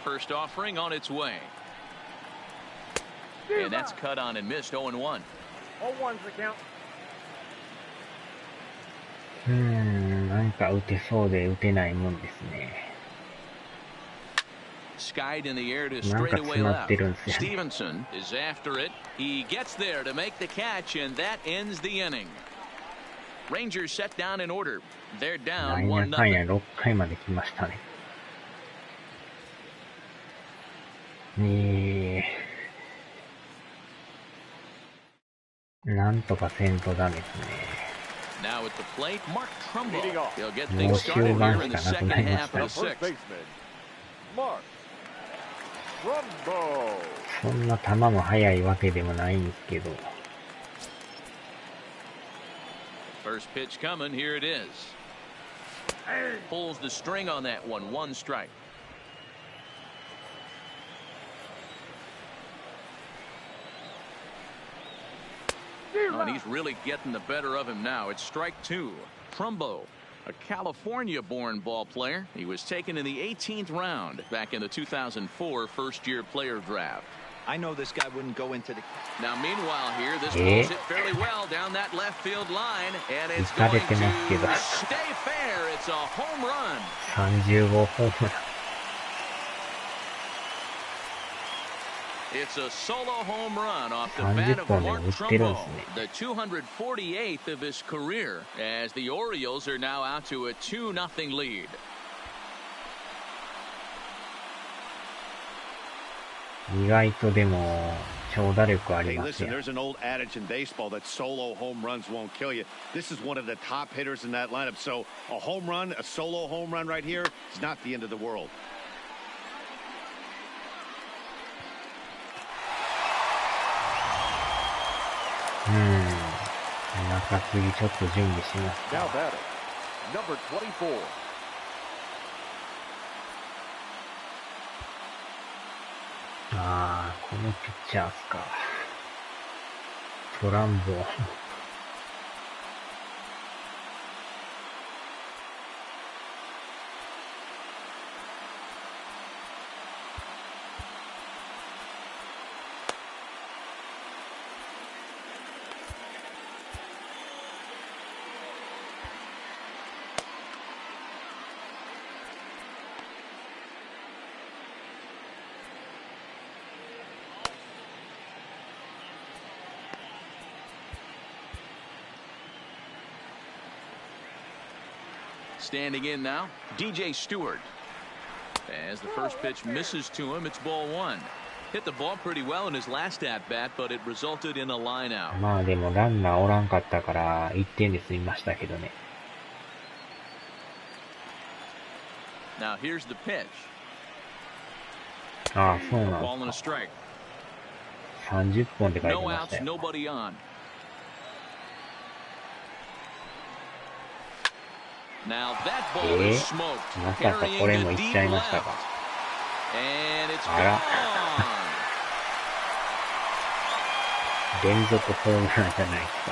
First offering on its way. And that's cut on and missed. 0-1. 0-1's the count. なんか打てそうで打てないもんですね。Skied in the air to straightaway left. Stevenson is after it. He gets there to make the catch, and that ends the inning. Rangers set down in order. They're down 1-0. 6回まで来ましたね。なんとかせんとダメですね。Now at the plate, Mark Trumbo. He'll get things started here in the second half of the sixth. Mark Trumbo. そんな球も速いわけでもないんですけど。First pitch coming. Here it is. Pulls the string on that one. 1 strike. Oh, and he's really getting the better of him now. It's strike 2. Trumbo, a California-born ball player. He was taken in the 18th round back in the 2004 first-year player draft. I know this guy wouldn't go into the... Now, meanwhile here, this ball's hit fairly well down that left field line, and it's going to stay fair. It's a home run. 30号ホームラン。It's a solo home run off the bat of Mark Trumbo, the 248th of his career, as the Orioles are now out to a 2-0 lead. 意外とでも長打力ありますよ。Hey, listen, there's an old adage in baseball that solo home runs won't kill you. This is one of the top hitters in that lineup. So a home run, a solo home run right here is not the end of the world. な中継ぎちょっと準備しますか。 Now batting, number 24. ああ、このピッチャーっすか。トランボ。Standing in now, DJ Stewart. As the first pitch misses to him, it's ball one. Hit the ball pretty well in his last at-bat, but it resulted in a line out. まあでもランナーおらんかったから1点で済みましたけどね。Now here's the pitch. ああ、そう Ball な and ん a ですか。 strike. 30本って書いて No ました outs, よ。 nobody on. Now that ball is smoked. まさかこれもいっちゃいましたか。 And it's あら。 gone. 連続ホームランじゃないですか。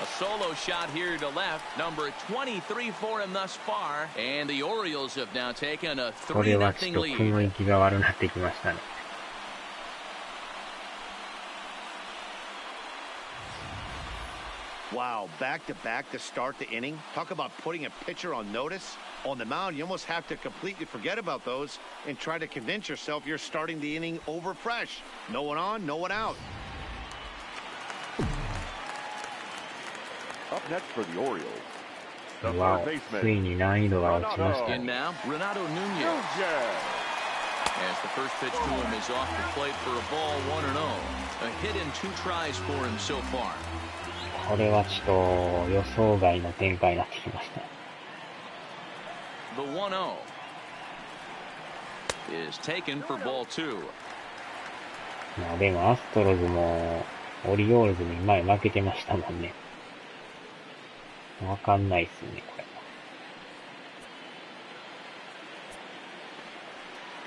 A solo shot here to left, number 23 for him thus far, and the Orioles have now taken a これはちょ 3-0 っと lead. 雲行きが悪くなってきましたね。Wow, back-to-back to start the inning. Talk about putting a pitcher on notice. On the mound, you almost have to completely forget about those and try to convince yourself you're starting the inning over fresh. No one on, no one out. Up next for the Orioles, the わ third お、つい baseman, に難易度が落ちましたね。 In now, Renato Nunez. As the first pitch to him is off the plate for a ball 1-0. A hit in 2 tries for him so far. これはちょっと予想外の展開になってきました。 The 1-0 is taken for ball 2. まあでもアストロズもオリオールズに前負けてましたもんね。わかんないっすね、こ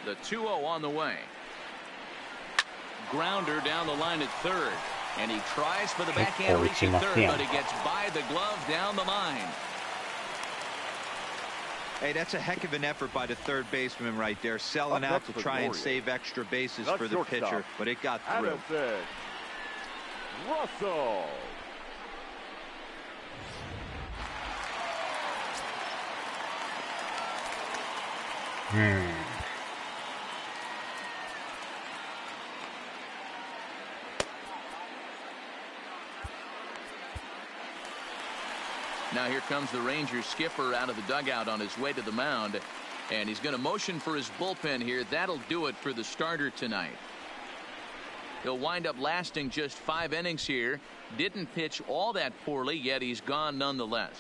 れ。The 2-0 on the way. Grounder down the line at third. And he tries for the backhand reach at third, but he gets by the glove down the line. Hey, that's a heck of an effort by the third baseman right there, selling out to try and save extra bases for the pitcher, but it got through. Russell. うん。 Now here comes the Rangers skipper out of the dugout on his way to the mound. And he's going to motion for his bullpen here. That'll do it for the starter tonight. He'll wind up lasting just 5 innings here. Didn't pitch all that poorly, yet he's gone nonetheless.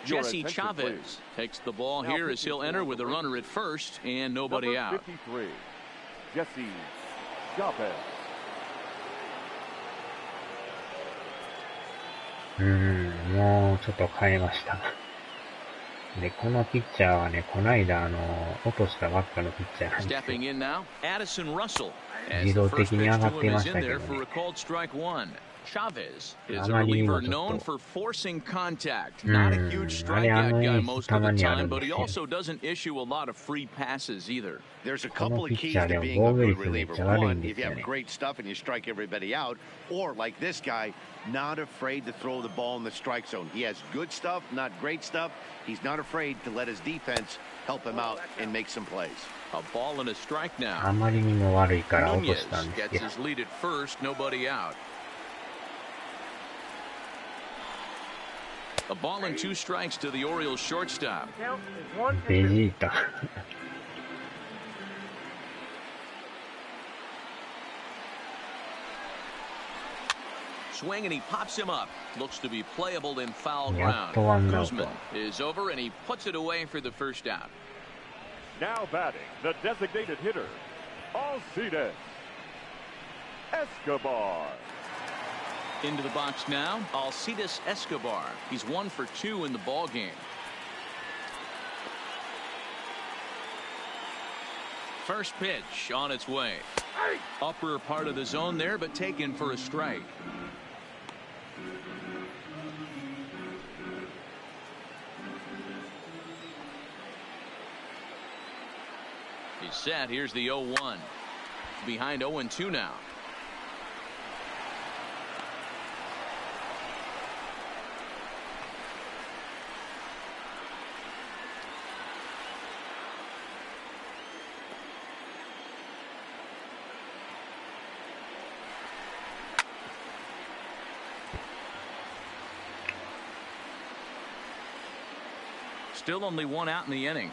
Jesse Chavez takes the ball here as he'll enter with a runner at first and nobody out. 53, Jesse Chavez. もうちょっと変えました。で、このピッチャーはね、こないだ落としたばっかのピッチャーなんですよ。 Stepping in now, Addison Russell. 自動的に上がってましたけどね。 Chavez is a reliever known for forcing contact. Not a huge strikeout guy most of the time, but he also doesn't issue a lot of free passes either. There's a couple of keys to being a good reliever. One, if you have great stuff and you strike everybody out, or like this guy, not afraid to throw the ball in the strike zone. He has good stuff, not great stuff. He's not afraid to let his defense help him out and make some plays. A ball and a strike now. あまりにも悪いから落と Nunez したんです gets けど。 his lead at first, nobody out. A ball and 2 strikes to the Orioles shortstop. ベジータ。Swing and he pops him up. Looks to be playable in foul やっ ground. とワンアウト。 Guzman is over and he puts it away for the first out. Now batting, the designated hitter, Alcides Escobar. Into the box now, Alcides Escobar. He's 1 for 2 in the ball game. First pitch on its way. Upper part of the zone there, but taken for a strike. He's set. Here's the 0-1. Behind 0-2 now. Still only 1 out in the inning.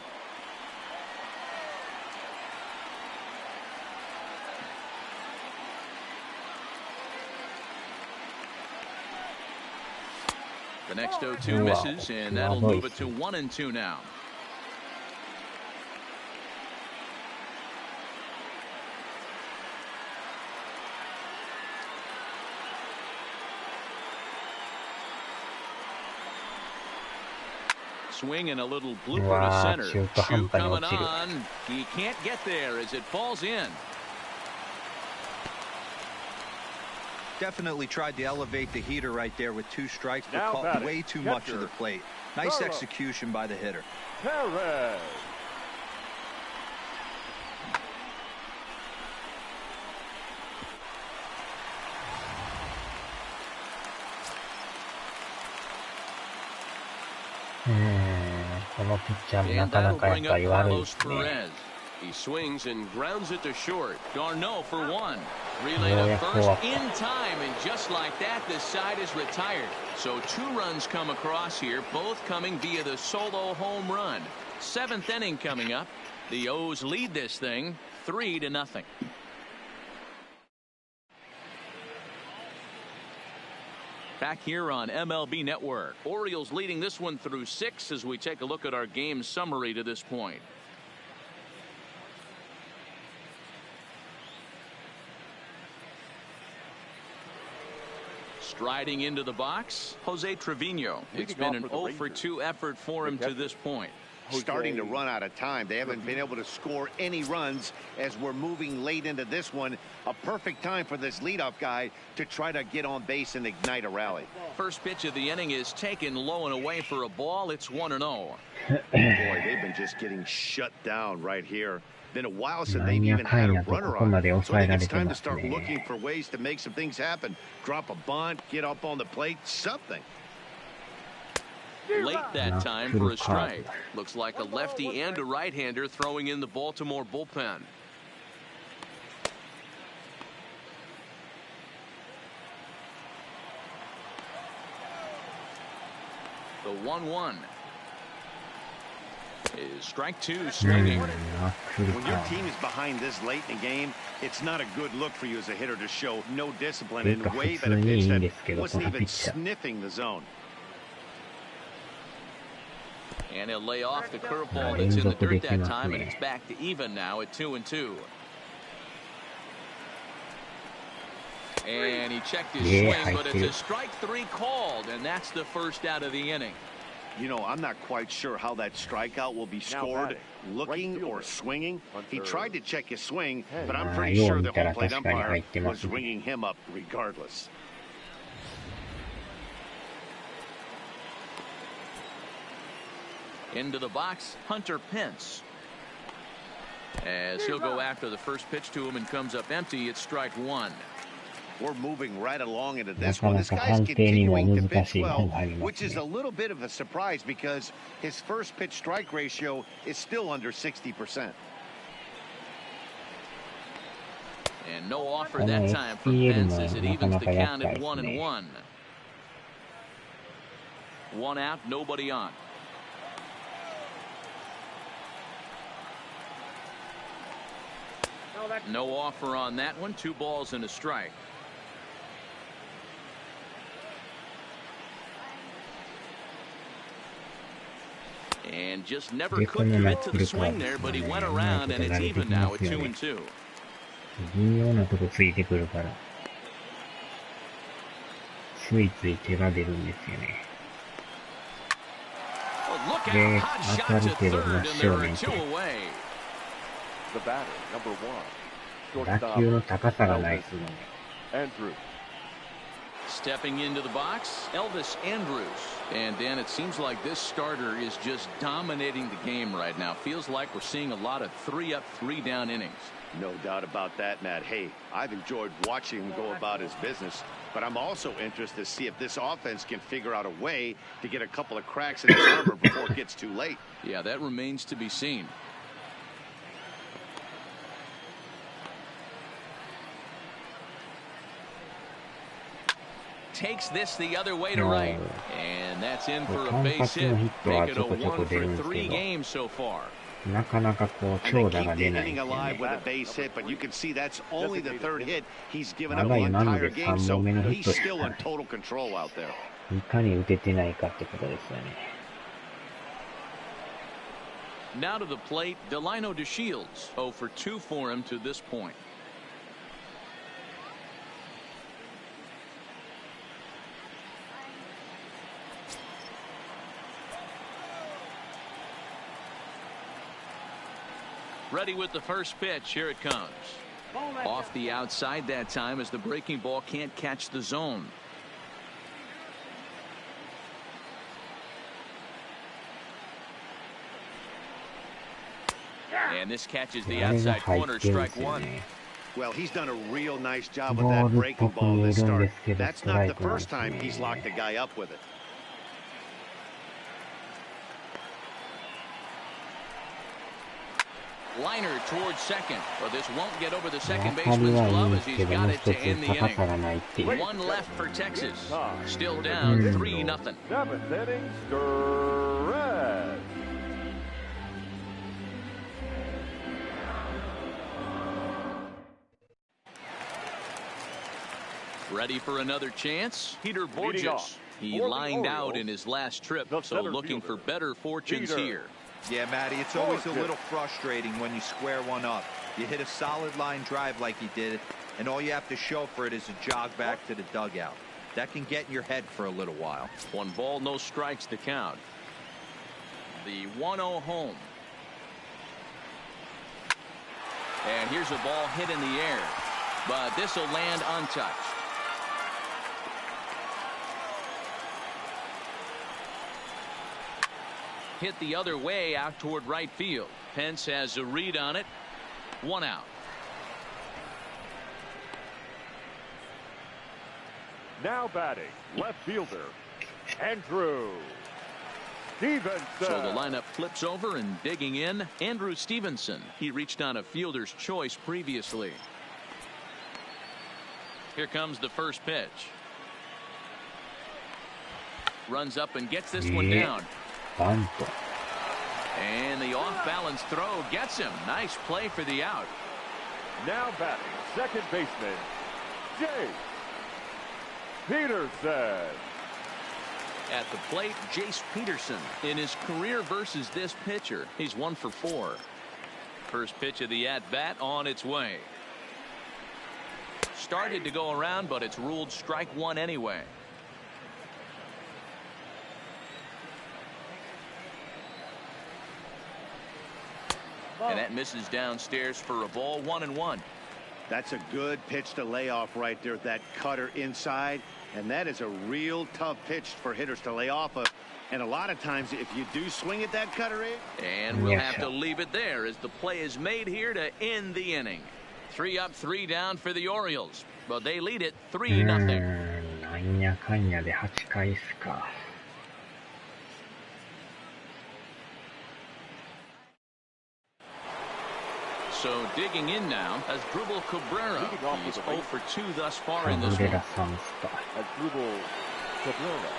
The next 0-2 misses, and that'll move it to 1-2 now. Swing and a little blooper to center. Shoot coming on. He can't get there as it falls in. Definitely tried to elevate the heater right there with 2 strikes, but caught way too much of the plate. Nice execution by the hitter. Perez. He swings and grounds it to short. Darno for 1. Relay to first in time, and just like that, the side is retired. So 2 runs come across here, both coming via the solo home run. 7th inning coming up. The O's lead this thing 3-0. Back here on MLB Network. Orioles leading this one through 6 as we take a look at our game summary to this point. Striding into the box, Jose Trevino. It's been an 0 for 2 effort for him to this point. Starting to run out of time. They haven't been able to score any runs as we're moving late into this one. A perfect time for this leadoff guy to try to get on base and ignite a rally. First pitch of the inning is taken low and away for a ball. It's 1-0. Boy, they've been just getting shut down right here. Been a while since they've even had a runner on. So I think it's time to start looking for ways to make some things happen. Drop a bunt, get up on the plate, something. Late that time for a strike. Looks like a lefty and a right-hander throwing in the Baltimore bullpen. The 1-1 is strike 2 swinging. When your team is behind this late in the game, it's not a good look for you as a hitter to show no discipline and wave at a pitch that wasn't even sniffing the zone. And he'll lay off the curveball that's in the dirt that time, and it's back to even now at 2-2. And he checked his swing, but it's a strike 3 called, and that's the first out of the inning. You know, I'm not quite sure how that strikeout will be scored, looking or swinging. He tried to check his swing, but I'm pretty sure the home plate umpire was ringing him up regardless. Into the box, Hunter Pence. As he'll go after the first pitch to him and comes up empty, it's strike 1. We're moving right along into this one. This guy's continuing to pitch well, which is a little bit of a surprise because his first pitch strike ratio is still under 60%. And no offer that time from Pence as it evens the count at 1-1. 1 out, nobody on. No offer on that one. 2 balls and a strike. And just never could commit to the swing there, but he went around, and it's even now at 2-2. 微妙なとこついてくるから、ついつい手が出るんですよね。で、当たるけど真正面って打球の高さがないですもんね。Stepping into the box, Elvis Andrews. And Dan, it seems like this starter is just dominating the game right now. Feels like we're seeing a lot of 3-up, 3-down innings. No doubt about that, Matt. Hey, I've enjoyed watching him go about his business, but I'm also interested to see if this offense can figure out a way to get a couple of cracks in his armor before it gets too late. Yeah, that remains to be seen. Takes this the other way to right, and that's in for a base hit. Make it a 1 for 3 games so far. なかなかこう長打が出ない。まだ今ので3本目のヒットですからね。いかに打ててないかってことですよね。Now to the plate, Delino DeShields. 0 for 2 for him to this point. Ready with the first pitch. Here it comes. Off the outside that time as the breaking ball can't catch the zone. And this catches the outside corner, strike one. Well, he's done a real nice job with that breaking ball this start. That's not the first time he's locked a guy up with it. Liner towards second, but this won't get over the second baseman's glove as he's got it to end the inning. One left for Texas. Still down 3-0. 7th inning, Stretch. Ready for another chance? Peter Borges. He lined out in his last trip, so looking for better fortunes here. Yeah, Matty, it's always a little frustrating when you square one up. You hit a solid line drive like he did, and all you have to show for it is a jog back to the dugout. That can get in your head for a little while. 1 ball, no strikes to count. The 1-0 home. And here's a ball hit in the air, but this will land untouched. Hit the other way out toward right field. Pence has a read on it. 1 out. Now batting, left fielder, Andrew Stevenson. So the lineup flips over, and digging in, Andrew Stevenson. He reached on a fielder's choice previously. Here comes the first pitch. Runs up and gets this one down. And the off-balance throw gets him. Nice play for the out. Now batting, second baseman, Jace Peterson. At the plate, Jace Peterson. In his career versus this pitcher, he's 1 for 4. First pitch of the at-bat on its way. Started to go around, but it's ruled strike one anyway. And that misses downstairs for a ball, 1-1. That's a good pitch to lay off right there, that cutter inside. And that is a real tough pitch for hitters to lay off of. And a lot of times, if you do swing at that cutter in. And we'll have to leave it there as the play is made here to end the inning. 3 up, 3 down for the Orioles. But they lead it 3-0. なんやかんやで8回っすか。So digging in now as Dribble Cabrera. He's 0 for 2 thus far in this one. As Dribble Cabrera.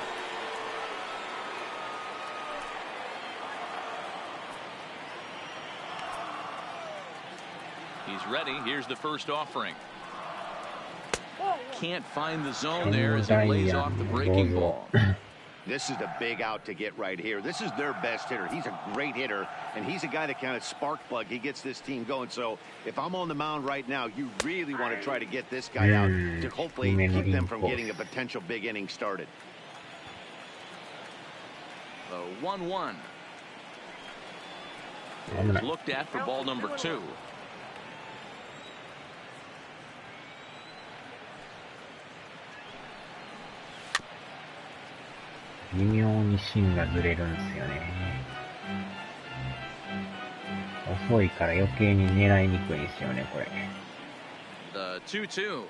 He's ready. Here's the first offering. Can't find the zone there as he lays off the breaking ball. This is a big out to get right here. This is their best hitter. He's a great hitter, and he's a guy that kind of spark plug. He gets this team going. So if I'm on the mound right now, you really want to try to get this guy out to hopefully keep them from getting a potential big inning started. The 1-1 is looked at for ball number 2. The 微妙に芯がずれるんですよね。遅いから余計に狙いにくいんですよね、これ。The 2-2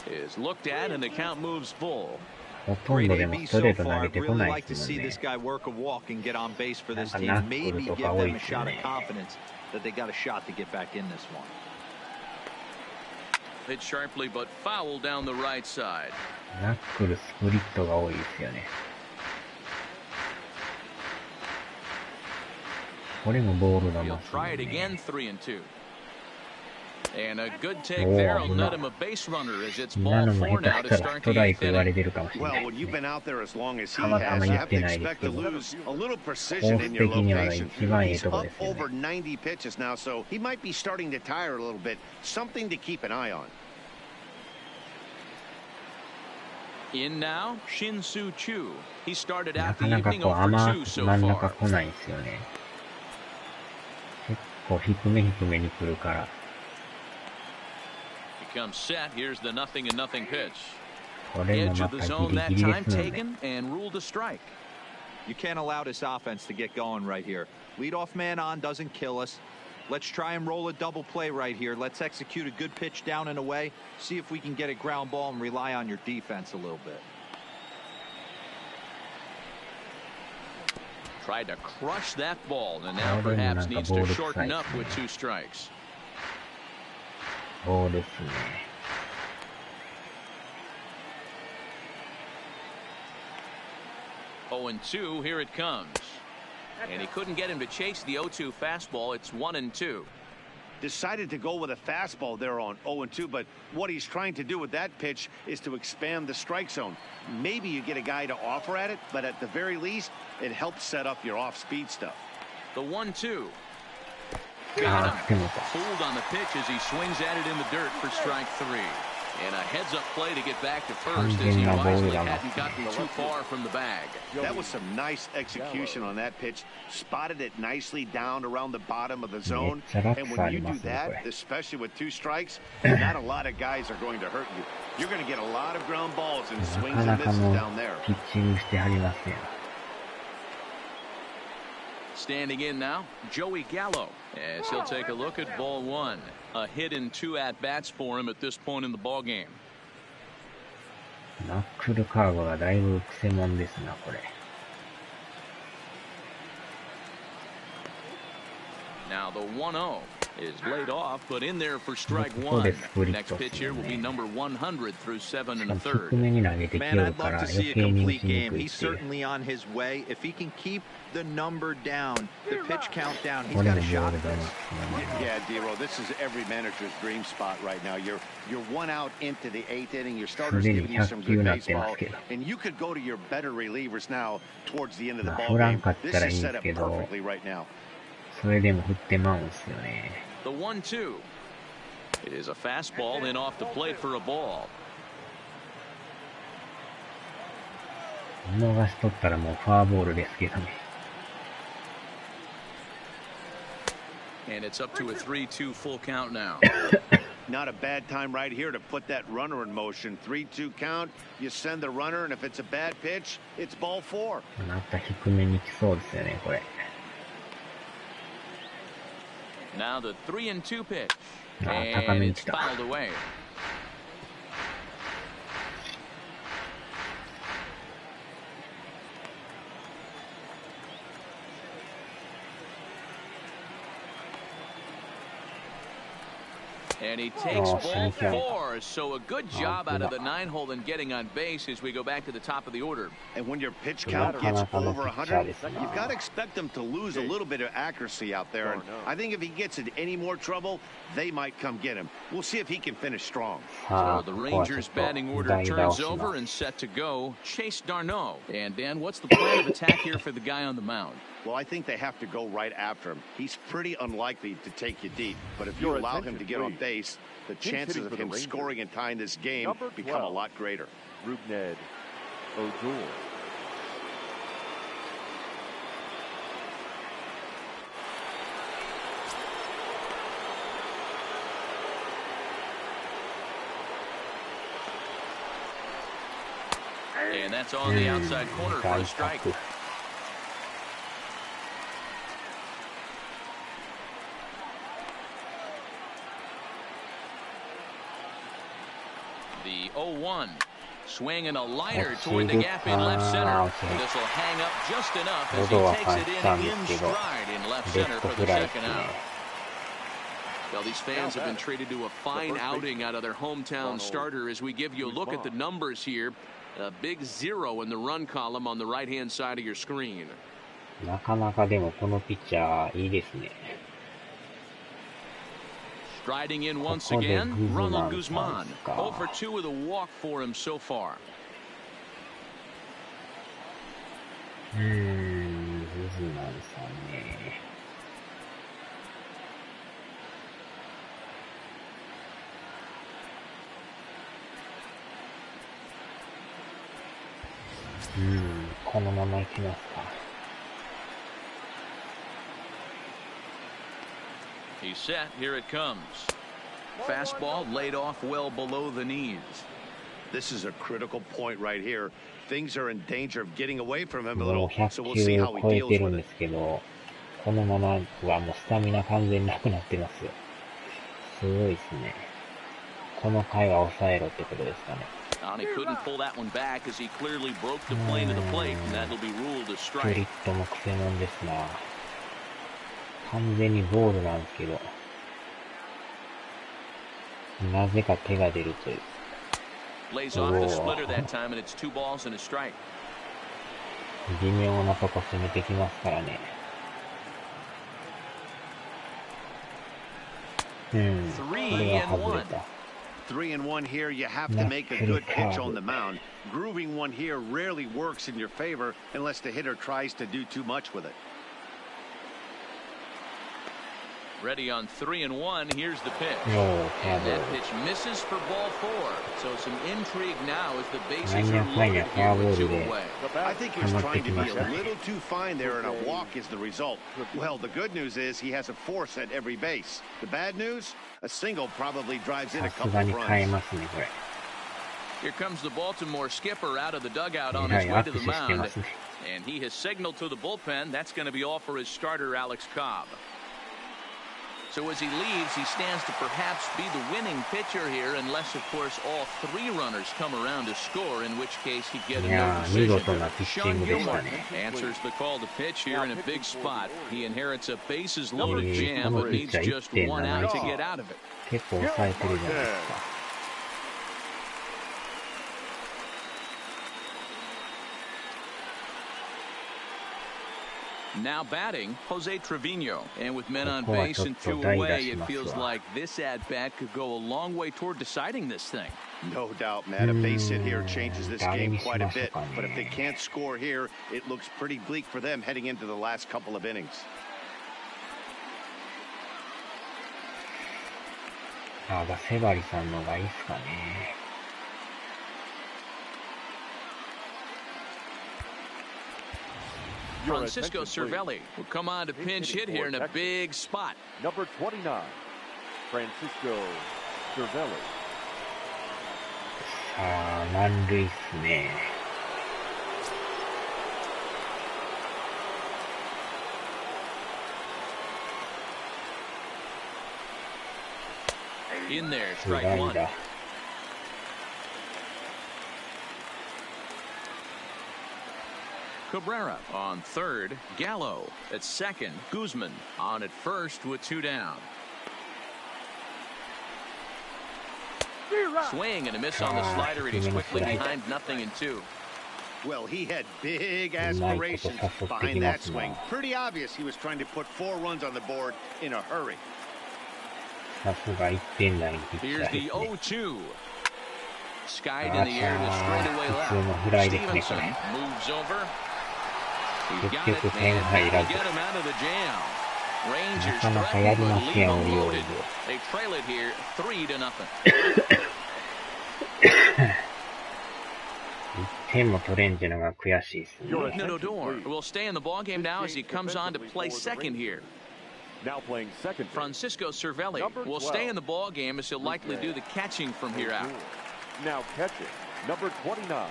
is looked at and the count moves full. ほとんどでもストレート投げてこないですもんね。なんかナックルとか多いですよね。Hit sharply but foul down the right side. ナックル、スプリットが多いですよね。これもボールがますね。Try it again, 3-2. And a good take there will net him a base runner as it's ball 4 now to start the 8th inning. Well, when you've been out there as long as he has, you have to expect to lose a little precision in your location. He's up over 90 pitches now, so he might be starting to tire a little bit. Something to keep an eye on. In now, Shin-Soo Choo. He started out the evening over 2 so far. 来ないですよね。結構低め低めに来るから。Comes set. Here's the 0-0 pitch. これも Edge ま of た the ギ zone リ that ギリで time すもんね。 taken and ruled a strike. You can't allow this offense to get going right here. Leadoff man on doesn't kill us. Let's try and roll a double play right here. Let's execute a good pitch down and away. See if we can get a ground ball and rely on your defense a little bit. Tried to crush that ball and now perhaps needs to shorten up with 2 strikes. そうですね。0-2, here it comes. And he couldn't get him to chase the 0-2 fastball. It's 1-2. Decided to go with a fastball there on 0-2, but what he's trying to do with that pitch is to expand the strike zone. Maybe you get a guy to offer at it, but at the very least, it helps set up your off-speed stuff. The 1-2. Got him. Fooled on the pitch as he swings at it in the dirt for strike 3. And a heads-up play to get back to first as he wisely hadn't gotten too far from the bag. That was some nice execution on that pitch. Spotted it nicely down around the bottom of the zone. And when you do that, especially with 2 strikes, not a lot of guys are going to hurt you. You're going to get a lot of ground balls and swings and misses down there. Standing in now, Joey Gallo, as he'll take a look at ball 1. A hit in 2 at-bats for him at this point in the ball game. ナックルカーブがだいぶクセモンですな、これ。Now the 1-0 is laid off, but in there for strike 1. Next pitch here will be number 100 through 7 1/3. Man, I'd love to see a complete game. He's certainly on his way. If he can keep the number down, the pitch count down, he's got a shot at this. Yeah, D-Row, this is every manager's dream spot right now. You're 1 out into the 8th inning. Your starter's giving you some good baseball, and you could go to your better relievers now towards the end of the ball game. This is set up perfectly right now. それでも振ってまうんすよね。The 1-2. It is a fastball in off the plate for a ball. 見逃し取ったらもうフォアボールですけどね。And it's up to a 3-2 full count now. Not a bad time right here to put that runner in motion. 3-2 count. You send the runner, and if it's a bad pitch, it's ball 4. また低めに来そうですよね、これ。Now the 3-2 pitch, and it's fouled away. And he takes ball 4, so a good job out of the 9-hole and getting on base as we go back to the top of the order. And when your pitch count gets over 100, you've got to expect them to lose a little bit of accuracy out there. And I think if he gets in any more trouble, they might come get him. We'll see if he can finish strong. So the Rangers batting order turns over and set to go. Chase d'Arnaud. And Dan, what's the plan of attack here for the guy on the mound? Well, I think they have to go right after him. He's pretty unlikely to take you deep. But if you allow him to get on base, the chances of him scoring and tying this game become a lot greater. Rougned Odor. And that's on the outside corner for a strike. The 0-1. Swinging a liner toward the gap in left center. This will hang up just enough as he takes it in stride in left center for the second out. Well, these fans have been treated to a fine outing out of their hometown starter as we give you a look at the numbers here. A big 0 in the run column on the right-hand side of your screen. なかなかでもこのピッチャーいいですね。Striding in once again, Ronald Guzman. 0 for 2 with a walk for him so far. グズマンさんね。このままいきますか。He's set. Here it comes. Fastball laid off well below the knees. This is a critical point right here. Things are in danger of getting away from him a little, so we'll see how he deals with it. もう100球を超えてるんですけど、このままはもうスタミナ完全になくなってます。すごいですね。この回は抑えろってことですかね。And he couldn't pull that one back as he clearly broke the plane of the plate, and that'll be ruled a スプリ strike. ットもクセモンですな。完全にボールなんですけど、なぜか手が出るという。Lays off the splitter that time, and it's 2 balls and a strike. 微妙なとこ攻めてきますからね。これは外れた。3-1 here, you have to make a good pitch on the mound. Grooving one here rarely works in your favor unless the hitter tries to do too much with it. Ready on 3-1. Here's the pitch. And that pitch misses for ball 4. So some intrigue now as the bases are loaded here with 2 away. I think he was trying to be a little too fine there, and a walk is the result. Well, the good news is he has a force at every base. The bad news? A single probably drives in a couple of runs. Here comes the Baltimore skipper out of the dugout on his way to the mound. And he has signaled to the bullpen that's going to be all for his starter, Alex Cobb. So as he leaves, he stands to perhaps be the winning pitcher here, unless, of course, all 3 runners come around to score, in which case he'd get a no decision. Sean Gilmore answers the call to pitch here in a big spot. He inherits a bases-loaded jam, but needs just 1 out to get out of it. 結構抑えてるじゃないですか。Now batting, Jose Trevino. And with men on base and 2 away, it feels like this at-bat could go a long way toward deciding this thing. No doubt, Matt. A base hit here changes this game quite a bit. But if they can't score here, it looks pretty bleak for them heading into the last couple of innings. ガセバリさんのがいいっすかね。Francisco Cervelli will come on to pinch hit here in a big spot. Number 29, Francisco Cervelli. さあ、満塁っすね。In there, strike 1. Cabrera on third, Gallo at second, Guzman on at first with 2 down. Swing and a miss on the slider, and he's quickly behind 0-2. Well, he had big aspirations behind that swing. Pretty obvious he was trying to put 4 runs on the board in a hurry. Here's the 0-2. Skied in the air to straightaway left. Stevenson moves over. He's got it, and they get him out of the jam. Rangers threaten, but leave him loaded. They trail it here 3-0. 点も取れんっていうのが悔しいですね。Nodor will stay in the ballgame now as he comes on to play second here. Now playing second. Francisco Cervelli will stay in the ballgame as he'll likely do the catching from here out. Now catching, number 29.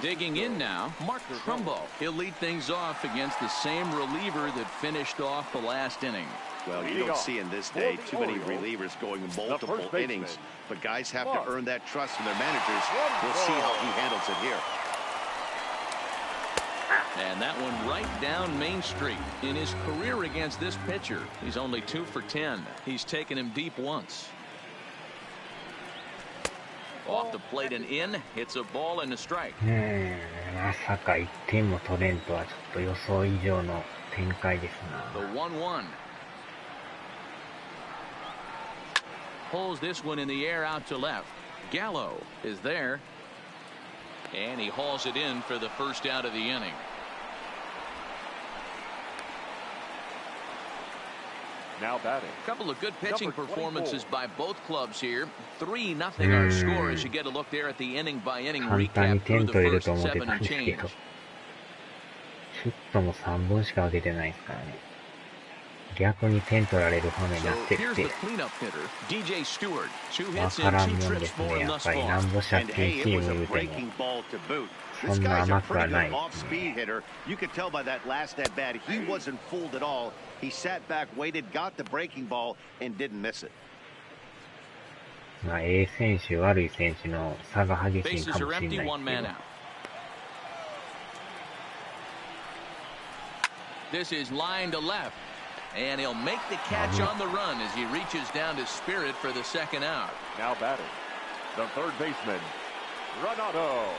Digging in now, Mark Trumbo. He'll lead things off against the same reliever that finished off the last inning. Well, you don't see in this day too many relievers going multiple innings, but guys have to earn that trust from their managers. We'll see how he handles it here. And that one right down Main Street. In his career against this pitcher, he's only 2 for 10. He's taken him deep once. Off the plate and in, hits a ball and a strike. まさか1点も取れんとはちょっと予想以上の展開ですな。The 1-1. Pulls this one in the air out to left. Gallo is there. And he hauls it in for the first out of the inning. Now batting. A couple of good pitching performances by both clubs here. 3-0 our score as you get a look there at the inning by inning recap through the first 7 and change. ヒットも3本しか打ててないですからね。逆に点取られる羽目になってってわからんもんですね。やっぱりなんぼ借金チーム言うてもそんな甘くはないですね。You could tell by that last at bat he wasn't fooled at all. He sat back, waited, got the breaking ball, and didn't miss it. まあ、ええ選手、悪い選手の差が激しいかもしれないですけど。This is line to left, and he'll make the catch on the run as he reaches down to Spirit for the second out. Now batting, the third baseman, Renato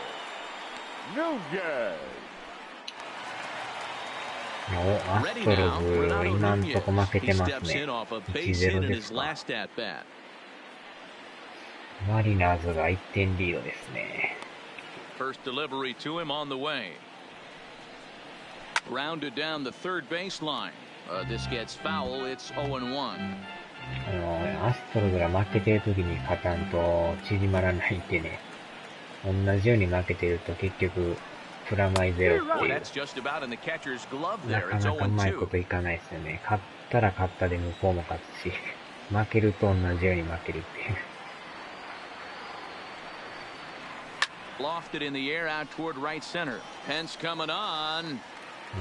Nunez. アストロズ、今んとこ負けてますね。1-0 ですか。マリナーズが1点リードですね。First delivery to him on the way. Rounded down the third baseline. This gets foul. It's 0-1. アストロズが負けてる時に勝たんと縮まらないってね。同じように負けてると結局プラマイゼロっていう。なかなかうまいこといかないですよね。勝ったら勝ったで向こうも勝つし、負けると同じように負けるっていう。Lofted in the air out toward right center. Pence coming on.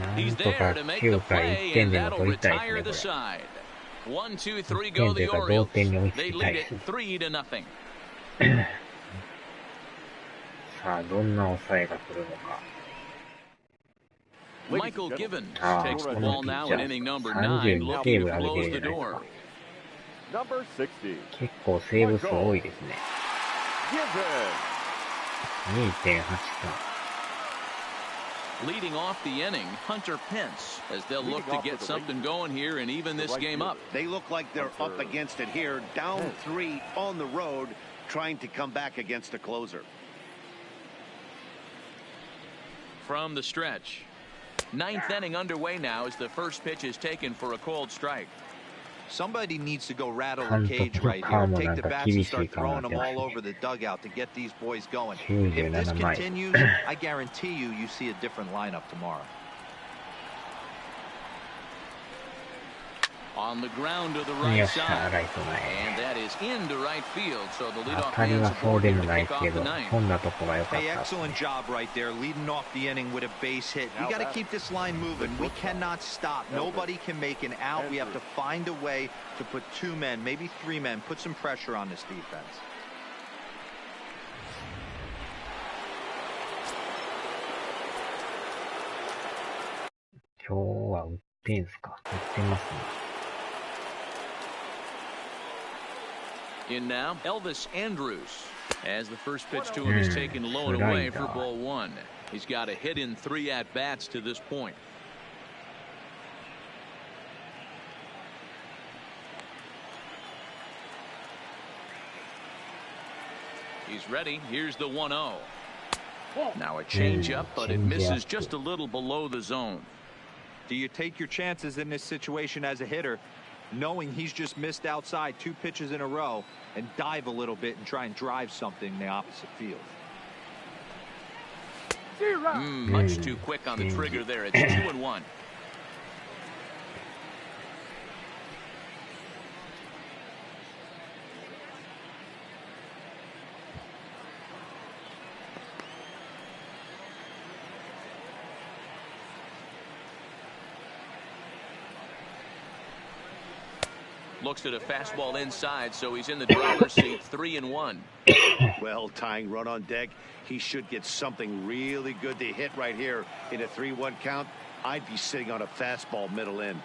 なんとか9回1点でも取りたいですね、これ。1点というか同点に追いつきたいですね。さあ、どんな抑えが来るのか。ああ、このピッチャー、32セーブ上げてるじゃないですか。結構セーブ数多いですね。2.83。Leading off the inning, Hunter Pence, as they'll look to get something going here and even this game up. They look like they're up against it here, down 3 on the road, trying to come back against a closer. From the stretch, 9th inning underway now as the first pitch is taken for a called strike. Somebody needs to go rattle the cage right here. Take the bats and start throwing them all over the dugout to get these boys going. If this continues, I guarantee you see a different lineup tomorrow. On the ground to the right side, and that is into right field. So the leadoff man supported to kick off the ninth. Hey, excellent job right there, leading off the inning with a base hit. We got to keep this line moving. We cannot stop. Nobody can make an out. We have to find a way to put 2 men, maybe 3 men, put some pressure on this defense. 今日は打ってんすか？打ってますね。In now, Elvis Andrews. As the first pitch to him is taken low and away for ball one. He's got a hit in 3 at-bats to this point. He's ready. Here's the 1-0. Now a changeup, but it misses just a little below the zone. Do you take your chances in this situation as a hitter, knowing he's just missed outside 2 pitches in a row, and dive a little bit and try and drive something in the opposite field? Much too quick on the trigger there. It's 2-1. Looks at a fastball inside, so he's in the driver's seat. 3-1. Well, tying run on deck. He should get something really good to hit right here in a 3-1 count. I'd be sitting on a fastball middle in.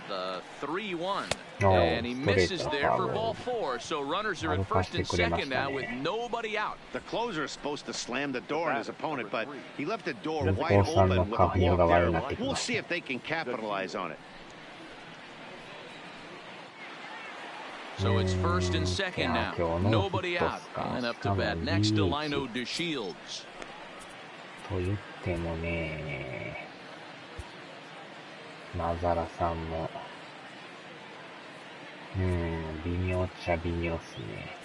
The 3-1. And he misses there for ball 4. So runners are at first and second now with nobody out. The closer is supposed to slam the door on his opponent, but he left the door wide open with a walk there. We'll see if they can capitalize on it. So it's first and second now. Nobody out. And up to bat next to Lino DeShields. と言ってもね、マザラさんも、微妙っちゃ微妙っすね。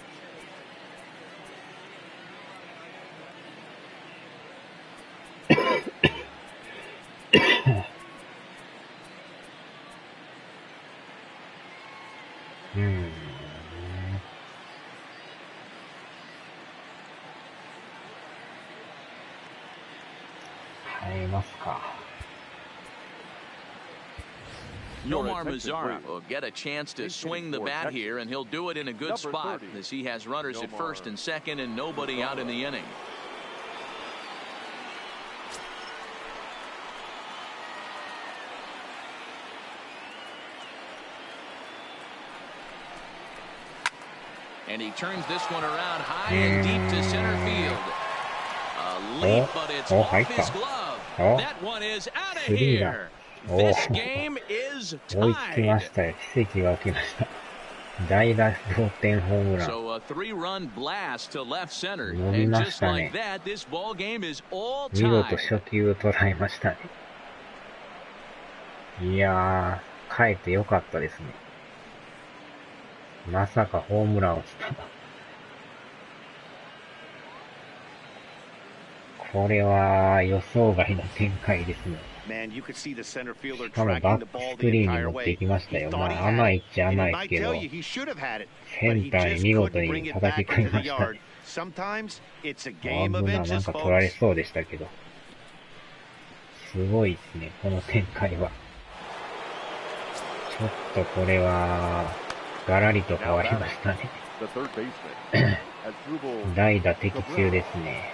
変えますか。Nomar Mazara will get a chance to swing the bat here, and he'll do it in a good spot as he has runners at first and second and nobody out in the inning. And he turns this one around high and deep to center field. A leap, but it's off his glove. That one is out of here. This game is 追いつきましたよ。奇跡が起きました。代打同点ホームラン。So a 3-run blast to left center. 伸び And ま just したね。 like that, this ball game is all 見事 tied. 初球を捉えましたね。いやー、帰ってよかったですね。まさかホームランを打つとは。これは予想外の展開ですね。しかもバックスクリーンに持っていきましたよ。まあ甘いっちゃ甘いけど、センターに見事に叩き込みましたね。危な、なんか取られそうでしたけど。すごいですね、この展開は。ちょっとこれは、ガラリと変わりましたね。代打的中ですね。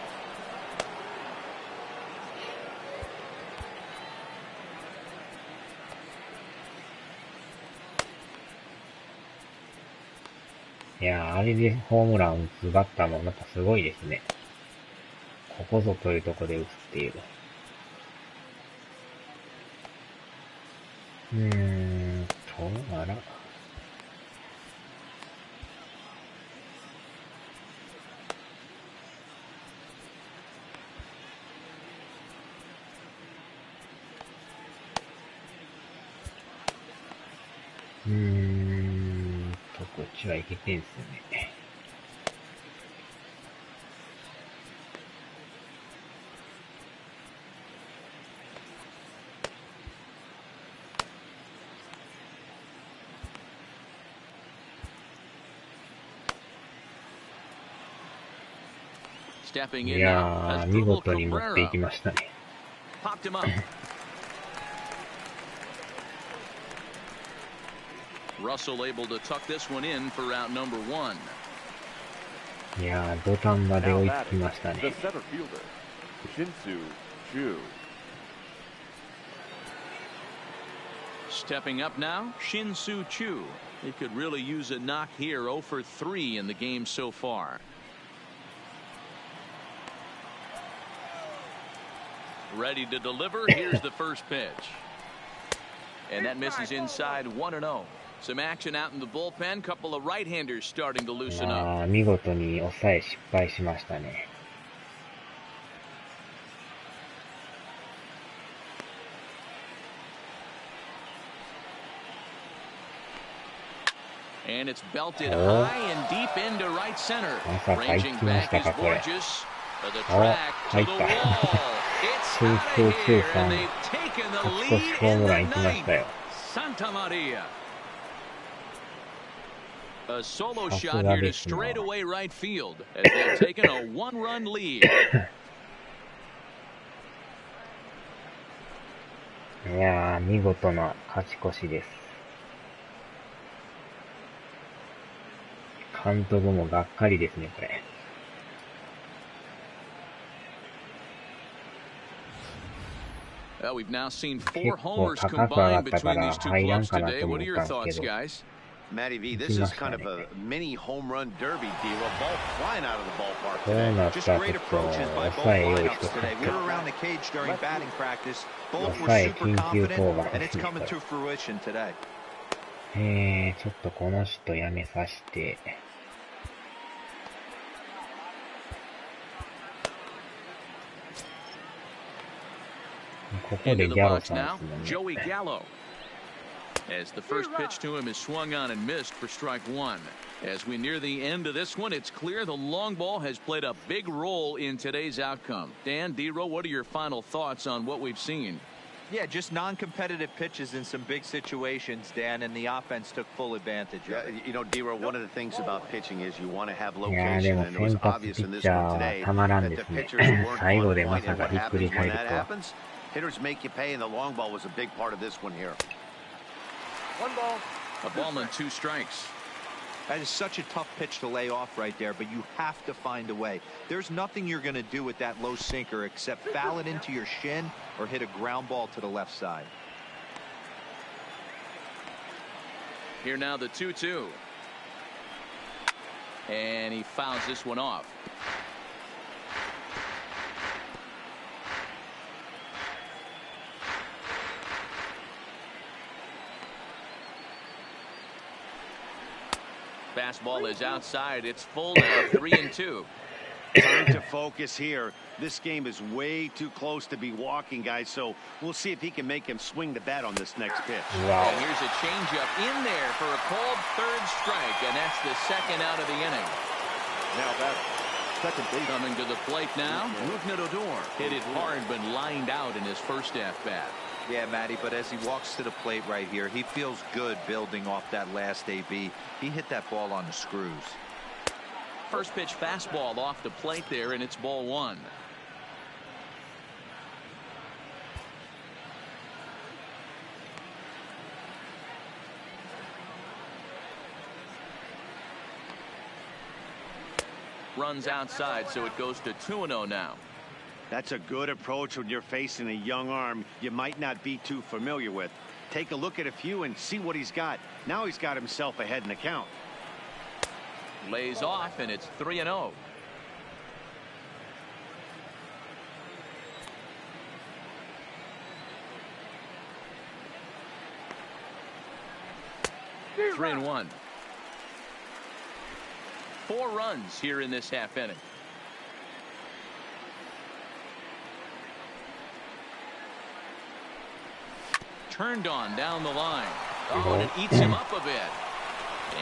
いやー、あれでホームラン打つバッターもまたすごいですね。ここぞというとこで打つっていう。あら。こっちはいけてんすよね。いやー、見事に持っていきましたね。Russell able to tuck this one in for route number 1. いやー、土壇場で追いつきましたね。Stepping up now, Shin-Soo Choo. He could really use a knock here. 0 for 3 in the game so far. Ready to deliver. Here's the first pitch. And that misses inside 1-0. Some action out in the bullpen. Couple of right-handers starting to loosen up. 見事に抑え失敗しましたね。And it's belted high and deep into right center. Ranging back is gorgeous. The track to the wall. It's out of here, and they've taken the lead in the ninth. Santa Maria. A solo shot here to straightaway right field as they've taken a 1-run lead. いやー、見事な勝ち越しです。監督もがっかりですね、これ。Well, we've now seen 4 homers combined between these two clubs today. What are your thoughts, guys? Matty V, this is kind of a mini home run derby deal. A ball flying out of the ballpark today. Just great approaches by both lineups today. We were around the cage during batting practice. Both were super confident, and it's coming to fruition today. ちょっとこの人やめさせて。ここでギャロさんですもんね。As the first pitch to him is swung on and missed for strike 1. As we near the end of this one, it's clear the long ball has played a big role in today's outcome. Dan, D-Row, what are your final thoughts on what we've seen? Yeah, just non-competitive pitches in some big situations, Dan, and the offense took full advantage of it. You know, D-Row, one of the things about pitching is you want to have location, and it was obvious in this one today that the pitchers weren't on point. And what happens when that happens? Hitters make you pay, and the long ball was a big part of this one here. 1 ball. A ball and 2 strikes. That is such a tough pitch to lay off right there, but you have to find a way. There's nothing you're going to do with that low sinker except foul it into your shin or hit a ground ball to the left side. Here now the 2-2. And he fouls this one off. Fastball is outside. It's full now. 3-2. Time to focus here. This game is way too close to be walking, guys. So we'll see if he can make him swing the bat on this next pitch. Wow. And here's a changeup in there for a called 3rd strike, and that's the 2nd out of the inning. Now that second base coming to the plate now. Rougned Odor hit it hard, but lined out in his first at bat. Yeah, Matty, but as he walks to the plate right here, he feels good building off that last AB. He hit that ball on the screws. First pitch fastball off the plate there, and it's ball 1. Runs outside, so it goes to 2-0 now. That's a good approach when you're facing a young arm you might not be too familiar with. Take a look at a few and see what he's got. Now he's got himself ahead in the count. Lays off, and it's 3-0. Three and 1. 4 runs here in this half inning. Turned on down the line. Oh, and it eats him up a bit.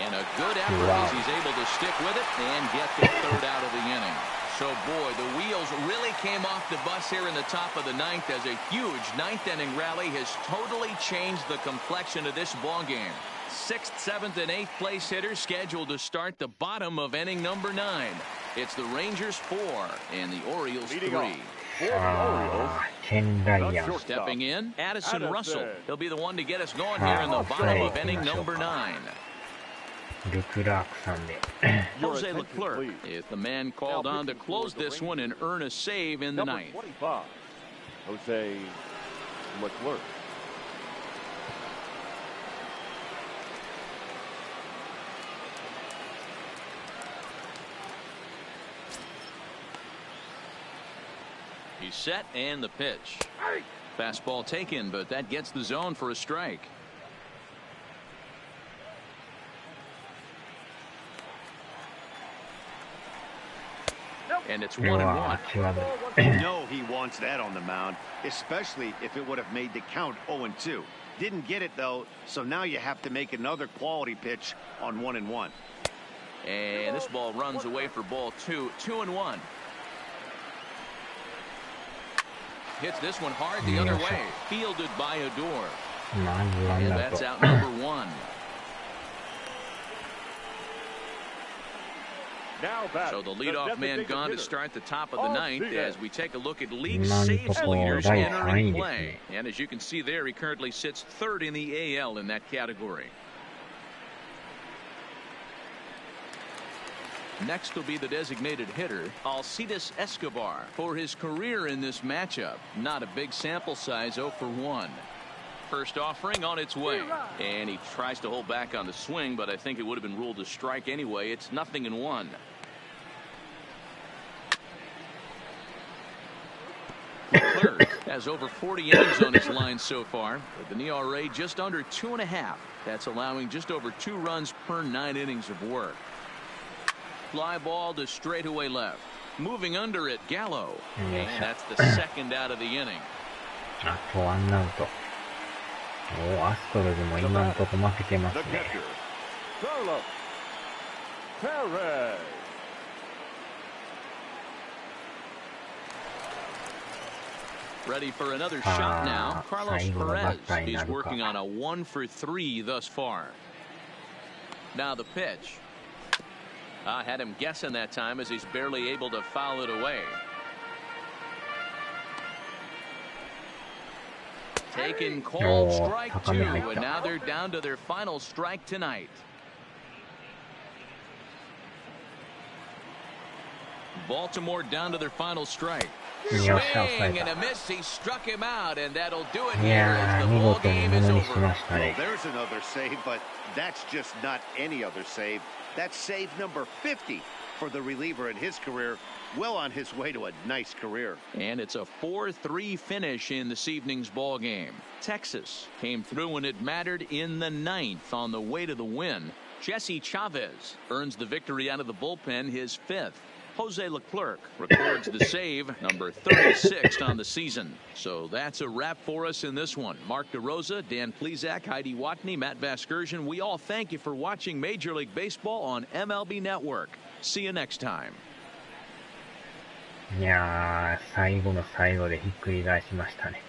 And a good effort as he's able to stick with it and get the 3rd out of the inning. So, boy, the wheels really came off the bus here in the top of the 9th as a huge 9th inning rally has totally changed the complexion of this ball game. 6th, 7th, and 8th place hitters scheduled to start the bottom of inning number 9. It's the Rangers 4 and the Orioles 3. Stepping in, Addison Russell. He'll be the one to get us going here in the bottom of inning number 9. Jose Leclerc is the man called on to close this one and earn a save in the 9th. Jose Leclerc. He's set and the pitch. Fastball taken, but that gets the zone for a strike. And it's 1-1. You know he wants that on the mound, especially if it would have made the count 0-2. Didn't get it though, so now you have to make another quality pitch on 1-1. And this ball runs away for ball 2. 2-1. Hits this one hard the other way. Fielded by Odor. And that's out number 1. So the leadoff man gone to start the top of the ninth as we take a look at league saves leaders entering play. And as you can see there, he currently sits third in the AL in that category. Next will be the designated hitter, Alcides Escobar, for his career in this matchup. Not a big sample size, 0 for 1. First offering on its way. And he tries to hold back on the swing, but I think it would have been ruled a strike anyway. It's 0-1. Leclerc has over 40 innings on his line so far, with an ERA just under 2.5. That's allowing just over 2 runs per 9 innings of work. Fly ball to straightaway left. Moving under it, Gallo. And that's the second out of the inning. あとワンアウト。アストロズも今のとこ負けてますね。Ready for another shot now. Carlos Perez. He's working on a 1 for 3 thus far. Now the pitch. I had him guessing that time as he's barely able to foul it away. Taken cold, strike 2, and now they're down to their final strike tonight. Baltimore down to their final strike. Swing and a miss. He struck him out, and that'll do it here as the ball game is over. Well, there's another save, but that's just not any other save. That's save number 50 for the reliever in his career. Well on his way to a nice career. And it's a 4-3 finish in this evening's ball game. Texas came through when it mattered in the 9th on the way to the win. Jesse Chavez earns the victory out of the bullpen, his 5th. Jose Leclerc records the save, number 36 on the season. So that's a wrap for us in this one. Mark DeRosa, Dan Plesac, Heidi Watney, Matt Vasgersian. We all thank you for watching Major League Baseball on MLB Network. See you next time. いやー、最後の最後でひっくり返しましたね。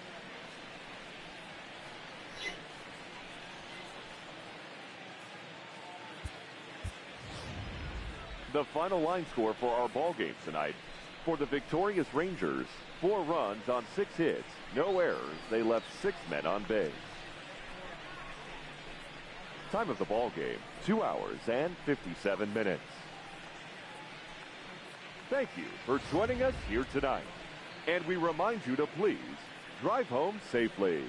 The final line score for our ball game tonight. For the victorious Rangers, 4 runs on 6 hits, no errors. They left 6 men on base. Time of the ball game, 2 hours and 57 minutes. Thank you for joining us here tonight. And we remind you to please drive home safely.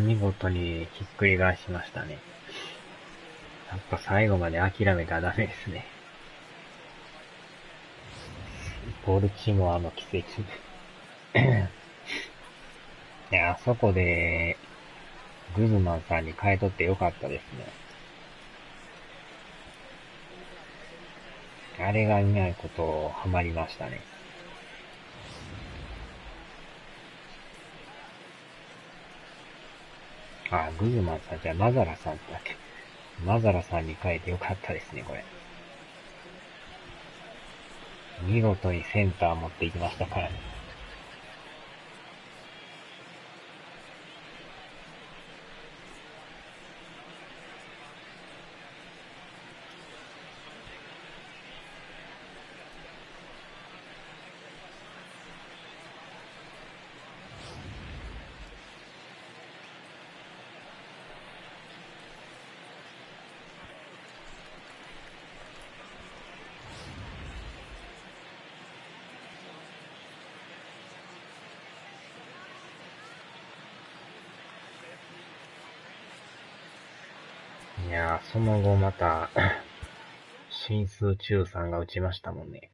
見事にひっくり返しましたね。やっぱ最後まで諦めたらダメですね。ボルチモアの奇跡。いや、あそこでグズマンさんに変えとってよかったですね。あれがうまいことハマりましたね。あ、グズマンさんじゃマザラさんだっけ。マザラさんに変えてよかったですね、これ。見事にセンター持っていきましたからね。いやー、その後また、新数中さんが打ちましたもんね。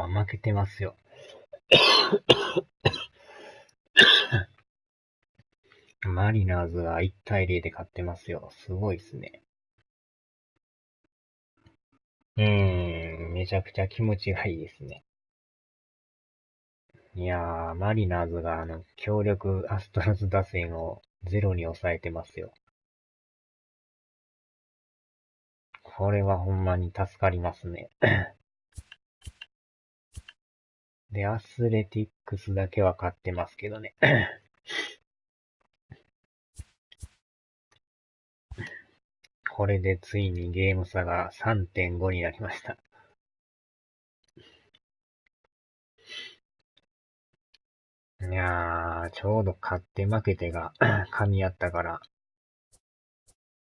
負けてますよ。マリナーズが1対0で勝ってますよ。すごいっすね。めちゃくちゃ気持ちがいいですね。いやー、マリナーズが強力アストロズ打線をゼロに抑えてますよ。これはほんまに助かりますね。で、アスレティックスだけは勝ってますけどね。これでついにゲーム差が 3.5 になりました。いやー、ちょうど勝って負けてが噛み合ったから、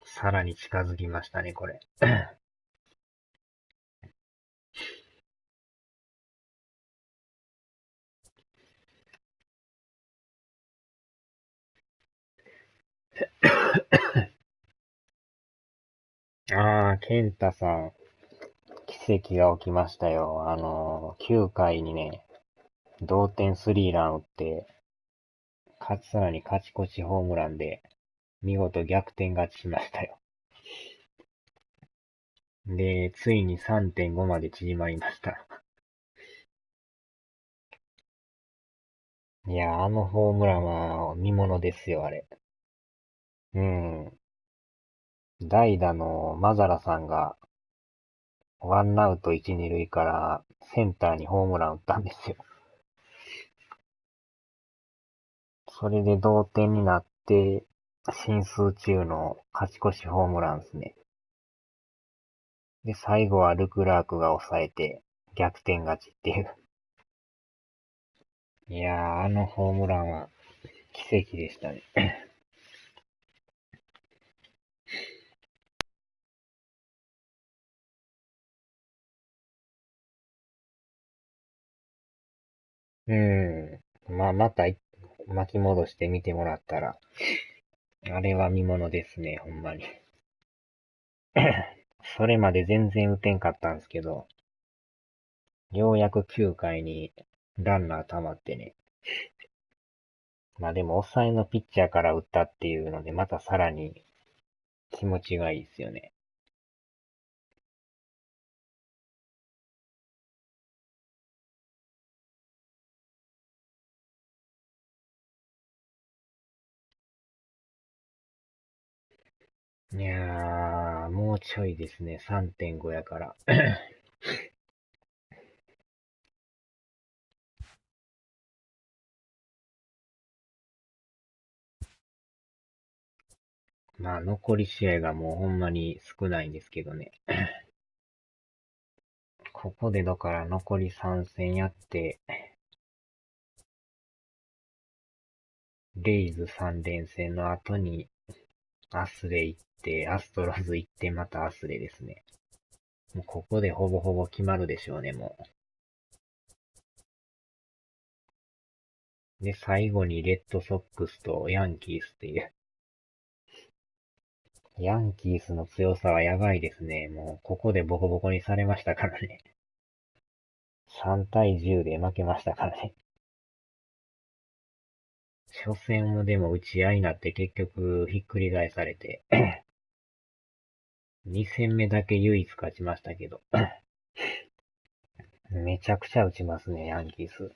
さらに近づきましたね、これ。ケンタさん、奇跡が起きましたよ。9回にね、同点スリーラン打って、さらに勝ち越しホームランで、見事逆転勝ちしましたよ。で、ついに 3.5 まで縮まりました。いや、あのホームランは見物ですよ、あれ。うん。代打のマザラさんが、ワンアウト1、2塁からセンターにホームラン打ったんですよ。それで同点になって、新数中の勝ち越しホームランですね。で、最後はルクラークが抑えて逆転勝ちっていう。いやー、あのホームランは奇跡でしたね。また巻き戻して見てもらったら、あれは見物ですね、ほんまに。それまで全然打てんかったんですけど、ようやく9回にランナー溜まってね。まあでも抑えのピッチャーから打ったっていうので、またさらに気持ちがいいですよね。いやー、もうちょいですね。3.5 やから。まあ残り試合がもうほんまに少ないんですけどね。ここでだから残り3戦やって、レイズ3連戦の後にアスレ行って、アストロズ行ってまたアスレですね。もうここでほぼほぼ決まるでしょうね、もう。で、最後にレッドソックスとヤンキースっていう。ヤンキースの強さはやばいですね。もうここでボコボコにされましたからね。3対10で負けましたからね。初戦もでも打ち合いになって結局ひっくり返されて2戦目だけ唯一勝ちましたけど。めちゃくちゃ打ちますね、ヤンキース。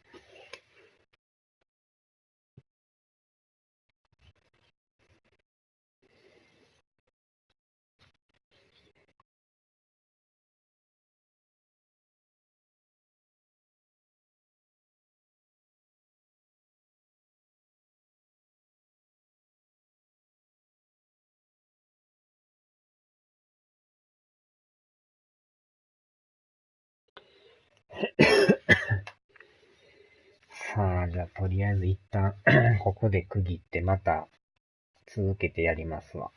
さあ、じゃあとりあえず一旦ここで区切ってまた続けてやりますわ。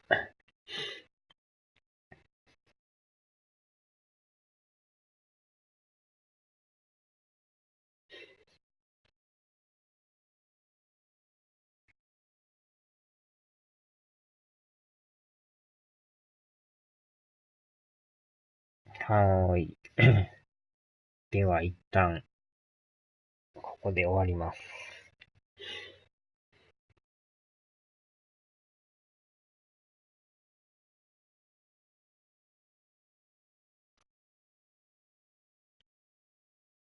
はーい。では一旦ここで終わります。